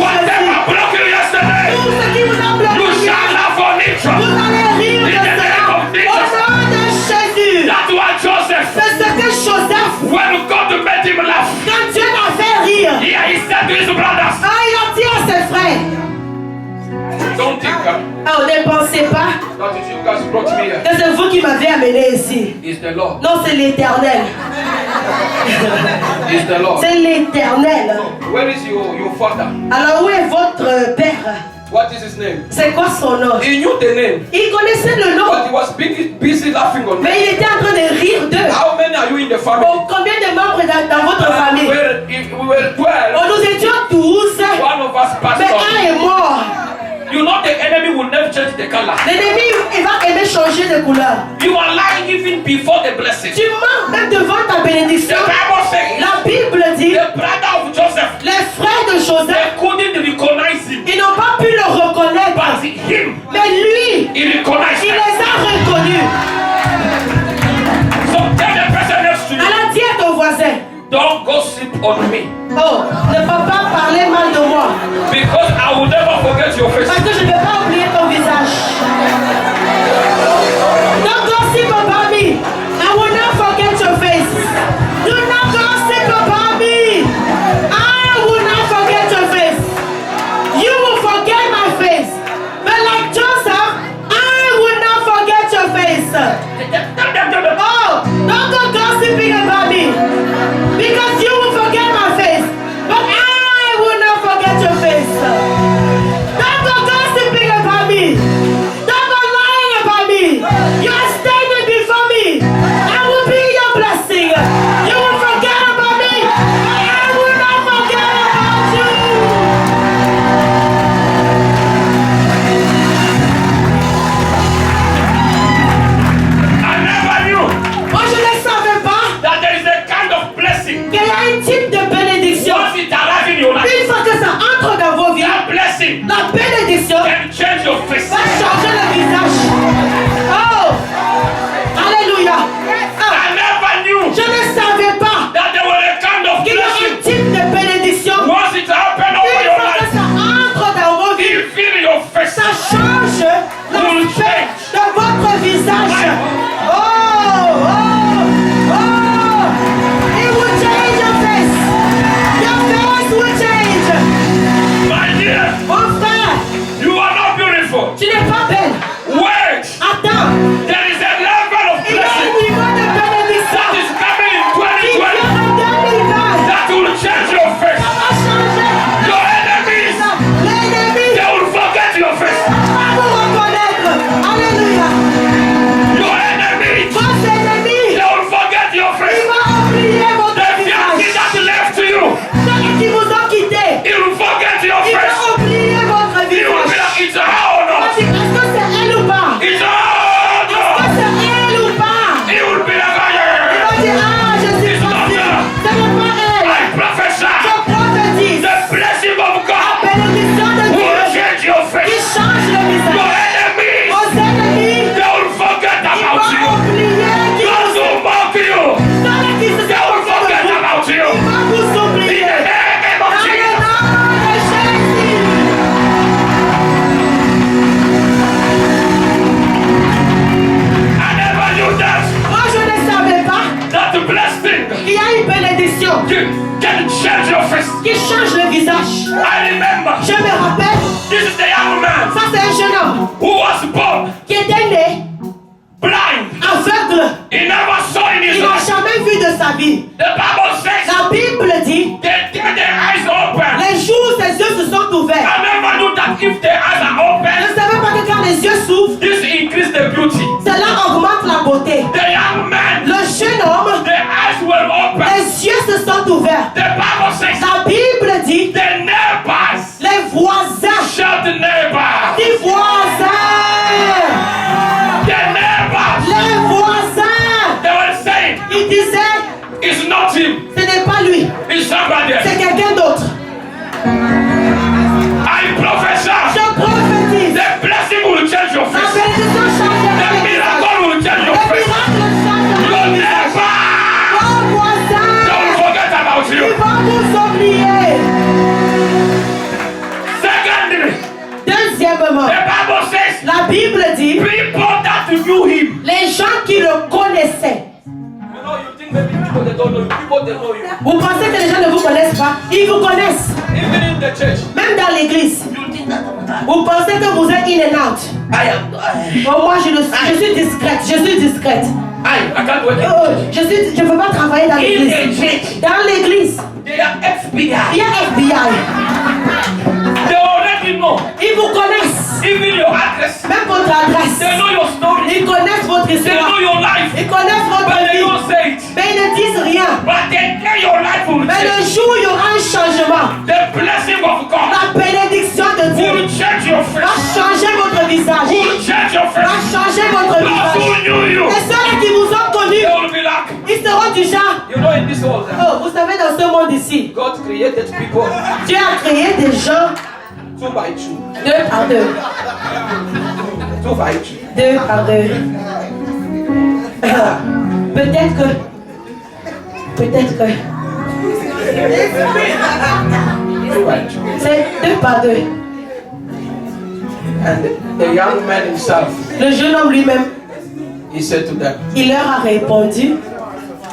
Whatever blocked you yesterday,
Tout ce qui vous a
you
bloqué,
shall love on it.
vous allez rire de cela. Au nom de Jésus.
That's why Joseph,
C'est ce que Joseph,
when God made him laugh,
quand Dieu l'a fait rire,
here he said to his brothers,
il a dit à ses frères,
don't think
oh, ne pensez pas
that is you guys brought me here.
que c'est vous qui m'avez amené ici.
It's the Lord.
Non, c'est l'Éternel.
It's the Lord.
C'est l'Éternel.
Where is your father?
Alors, où est votre père?
What is his name?
C'est quoi son nom?
He knew the name,
Il connaissait le
but
nom,
he was busy laughing on me.
mais il était en train de rire d'eux.
How many are you in the family?
Oh, combien de membres dans votre famille?
We were 12.
Oh, nous étions 12,
One of us passed
mais
on.
un est mort.
You know the enemy will never change the color.
L'ennemi, il va aimer changer de couleur.
You are lying even before the blessing.
Tu mens même devant ta bénédiction.
The Bible says
La Bible dit,
the brother of Joseph,
les frères de Joseph,
they couldn't recognize him,
ils n'ont pas pu le reconnaître.
but him,
Mais lui,
he recognized
il
him.
les a reconnus.
So tell the person next to you,
Alors dis à ton voisin,
don't gossip on me,
oh, ne peux pas parler mal de moi,
because I will never forget your face.
parce que je ne vais pas oublier ton visage. Don't gossip about me. I will not forget your face. Do not gossip about me. I will not forget your face. You will forget my face. But like Joseph, I will not forget your face. Oh, don't go gossiping about me. Because you will forget my face. But I will not forget your face. Don't go gossiping about me. Don't go lying about me. You are standing before me. I will be your blessing. You will forget about me. But I will not forget about you.
I never knew
Moi, je ne savais pas
that there is a kind of blessing.
qu'il y a un type de bénédiction.
Once it arrives in your life,
Une fois que ça entre dans vos vies,
that blessing
la bénédiction
can change your face.
va changer le visage. Oh! Alléluia! Ah,
I never knew
je ne savais pas
that there was a kind of
qu'il y a un
blessing.
type de bénédiction.
Once it happened over
Une
your
fois que
life,
ça entre dans vos vies,
you feel your face.
ça change l'aspect de votre visage. Oh! Oh! Oh! It will change your face. Your face will change.
My dear,
Mon frère,
you are not beautiful.
tu n'es pas belle.
Wait,
Attends,
there is a level of
il y a un
blessing
niveau de bénédiction
that is coming in
qui vient
2020
en 2020.
that will change your face.
Ça va changer.
Your enemies,
L'ennemi
they will forget your face.
va vous reconnaître. Alléluia.
Your enemies,
Vos ennemis,
they will forget your
il
face.
va oublier votre
The fiancé
visage.
that left you,
Ceux qui vous ont quitté,
he will forget your
il
face.
va oublier votre
He will be
visage.
like, it's a how or
On va
not?
dire, est-ce que c'est elle ou pas?
It's a how or
Est-ce que
not?
c'est elle ou pas?
He will be like,
Il va dire, ah, je suis
It's not
sorti.
her.
Ce n'est pas elle.
I prophesy
Je prophétise.
the blessing of
La
God
bénédiction de
will
Dieu
change your
qui
face.
change le
Your
visage.
enemies,
Vos ennemis,
they will forget
ils
about
vont
you.
oublier qui
Those who mock you,
Ceux qui se
they
sont
will forget
moqués de vous,
about you.
ils vont vous
In
oublier.
the name of
Dans le
Jesus.
nom de Jésus.
I never knew that.
Moi, je ne savais pas
That the blessing
qu'il y a une bénédiction
can change your face.
qui change le visage.
I remember
Je me rappelle,
this is the young man
ça c'est un jeune homme
who was born
qui était né
blind.
aveugle.
He never saw in his
Il n'a
life.
jamais vu de sa vie.
The Bible says
La Bible dit,
they get their eyes open.
les jours ses yeux se sont ouverts.
I never knew that if their eyes are
Je ne
open,
savais pas que quand les yeux s'ouvrent,
this increase the beauty.
cela augmente la beauté.
The young man,
Le jeune homme,
their eyes were open.
les yeux se sont ouverts.
The Bible says
La Bible dit,
the neighbors
les voisins,
shout the neighbor.
les voisins, La Bible dit,
people that knew him.
les gens qui le connaissaient.
You know, you think maybe people that don't know you, people they know you.
Vous pensez que les gens ne vous connaissent pas? Ils vous connaissent.
Even in the church,
Même dans l'église.
you think that all the time.
Vous pensez que vous êtes in and out. Oh, moi, je suis discrète. Je suis discrète.
I can't do it.
Je ne peux pas travailler dans l'église. Dans l'église,
They are FBI.
il y a FBI.
They already know.
Ils vous connaissent.
Even your address.
Même votre adresse.
They know your story.
Ils connaissent votre
They
histoire.
know your life.
Ils connaissent votre
But they
vie.
don't say it.
Mais ils ne disent rien.
But they tell your life will
Mais le
change.
jour où il y aura un changement,
The blessing of God
la bénédiction de Dieu
will change your
va
face.
changer votre visage.
Will change your
Va
face.
changer votre
Those
visage.
who knew you,
Et ceux qui vous ont
they
connus,
will be like,
ils seront du genre.
you know, in this world,
Oh, vous savez, dans ce monde ici,
God created people
Dieu a créé des gens
2 by 2.
2 par 2.
2 by 2.
2 par 2. Peut-être que.
2 by 2.
C'est 2 par 2.
And the young man himself,
Le jeune homme lui-même,
he said to them,
il leur a répondu,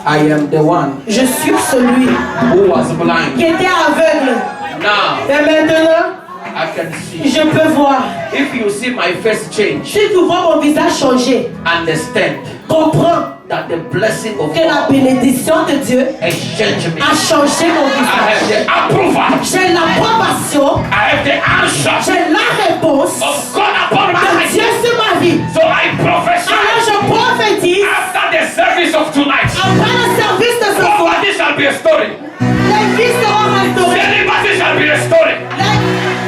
I am the one
je suis celui
who was blind.
qui était aveugle.
Now
Et maintenant,
I can see.
je peux voir.
If you see my face change,
Si tu vois mon visage changer,
understand
comprends
that the blessing of
que la
God
bénédiction de Dieu
has changed me.
a changé mon
I have
visage.
the approval.
J'ai l'approbation,
I have the answer
j'ai la réponse
of God upon my
de
life.
Dieu sur ma vie.
So I prophesy
Alors je prophétise,
after the service of tonight.
après le service de ce soir,
Nobody shall be a story.
les vies seront restaurées.
Anybody shall be a story.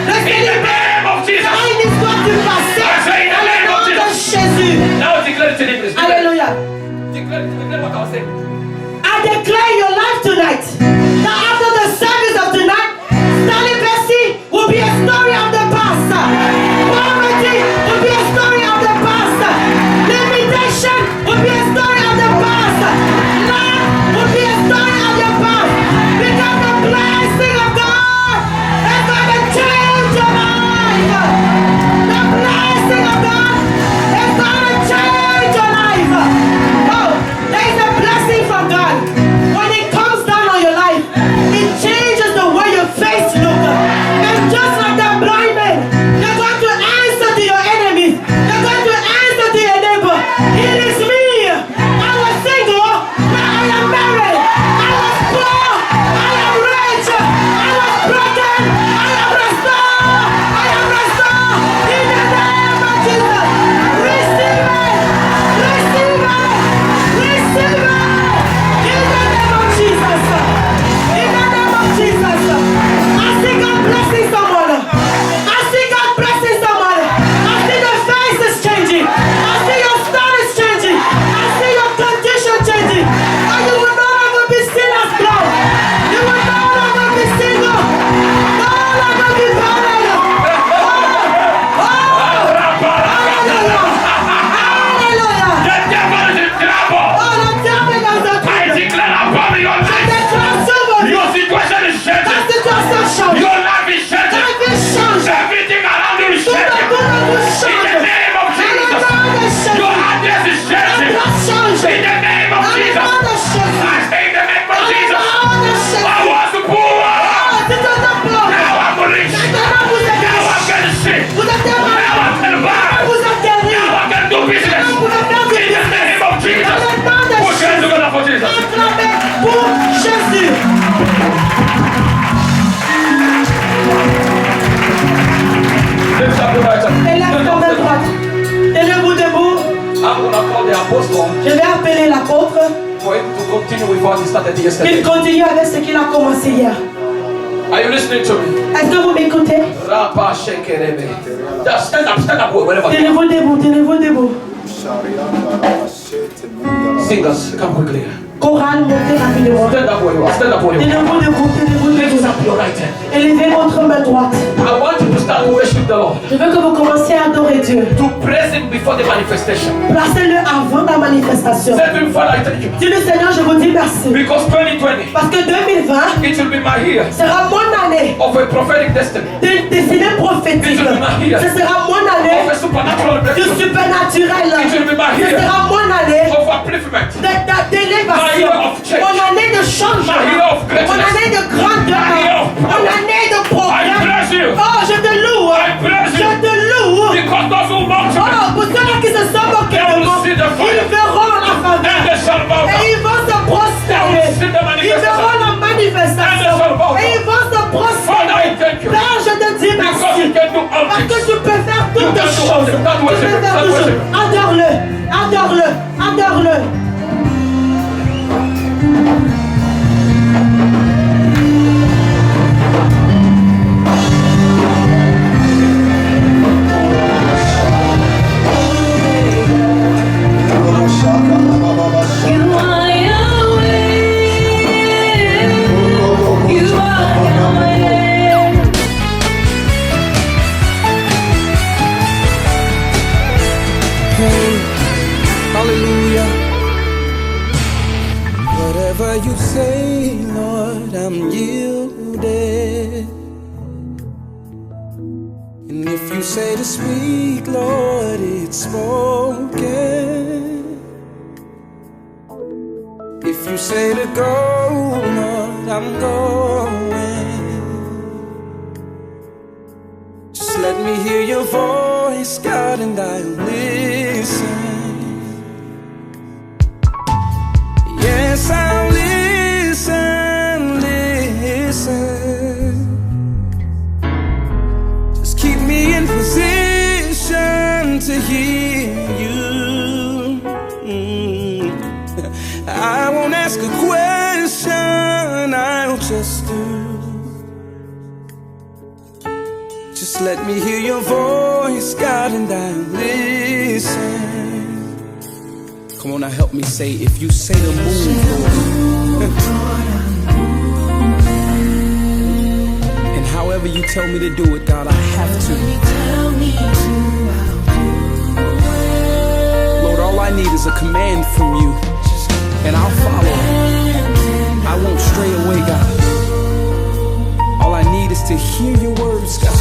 Le
In the
célibat
name of
sera
Jesus.
une histoire du passé. Dans le nom de Jésus.
Now declare it in English.
Alléluia.
Declare what I was saying.
I declare your life tonight that after the service of tonight, Stanley Bessie will be a story of the past. Poverty will be a story of the past. Limitation will be a story of the past. Lack will be a story of the past. Because the blessing of God is going to change your life. The blessing of God is going to change your life. Oh, there is a blessing from God. When it comes down on your life, it changes the way your face looks. And just like that blind man, you're going to answer to your enemies. You're going to answer to your neighbor. It is me. I was single, but I am married. I was poor. I am rich. I was broken. I am restored. I am restored. In the name of Jesus. Receive it. Receive it. Receive it. In the name of Jesus. In the name of Jesus. I see God blessing someone. I see God blessing someone. I see the face is changing. I see your status changing. I see your condition changing. And you will no longer be seen as blind. You will no longer be single. No longer be barren. Hallelujah.
The devil is in trouble.
Oh, the devil is a
I declare upon your life. Your situation is changing. Your life is changing. Everything around you is changing. In the name of Jesus. Your address is changing. In the name of Jesus. I say in the name of Jesus. I was poor. Now I'm rich. Now I can see. Now I can buy. Now I can do business. In the name of Jesus. Put your hands together for Jesus.
Pour Jésus.
Lift up your right hand.
Élève ton main droite. Tenez-vous debout.
I'm going to call the apostle
Je vais appeler l'apôtre.
for him to continue with what he started yesterday.
Il continue avec ce qu'il a commencé hier.
Are you listening to me?
Est-ce que vous m'écoutez?
Rapa shekerebe. Just stand up wherever you
Tenez-vous debout, tenez-vous debout.
are. Singers, come quickly.
chorale, montez rapidement.
Stand up where you are. Stand up where you are.
Tenez-vous debout, tenez-vous
Lift
debout.
up your right hand.
Élevez votre main droite.
I want you to start to worship the Lord.
Je veux que vous commenciez à adorer Dieu.
To praise Him before the manifestation.
Placez-le avant la manifestation.
Say to Him, Father, I thank you.
Dis le Seigneur, je vous dis merci.
Because 2020,
Parce que 2020
it will be my year
sera mon année
of a prophetic destiny.
d'une destinée prophétique. Ce sera mon année
Of a supernatural
du
blessing.
supernaturel.
It will be my
Ce
year
sera mon année
of upliftment.
d'élévation. Mon année de changement. Mon année de grandeur. Mon année de
I
progrès.
bless you.
Oh, je te loue.
I bless
Je
you.
te loue.
Because those who mock you,
Oh, pour ceux qui se sont moqués de moi, ils verront la
and
faveur.
they shall bow
Et
down.
ils vont se prosterner. Ils verront la manifestation. Et ils vont se
Father,
prosterner.
I thank you.
Père, je te dis
Because
merci.
you can do all
Parce que
things.
tu peux faire toutes
can do
choses.
all things. That
Tu
worship
peux
him.
faire
That
toutes choses.
worship him.
Adore-le. Adore-le. Adore-le.
Hallelujah. Whatever you say, Lord, I'm yielded. And if you say to speak, Lord, it's spoken. If you say to go, Lord, I'm going. Just let me hear your voice, God, and I'll listen. Yes, I'll listen, listen. Just keep me in position to hear you. I won't ask a question, I'll just do. Just let me hear your voice, God, and I'll listen. Come on now, help me say, if you say to move, Lord. And however you tell me to do it, God, I have to. Lord, all I need is a command from you, and I'll follow. I won't stray away, God. All I need is to hear your words, God.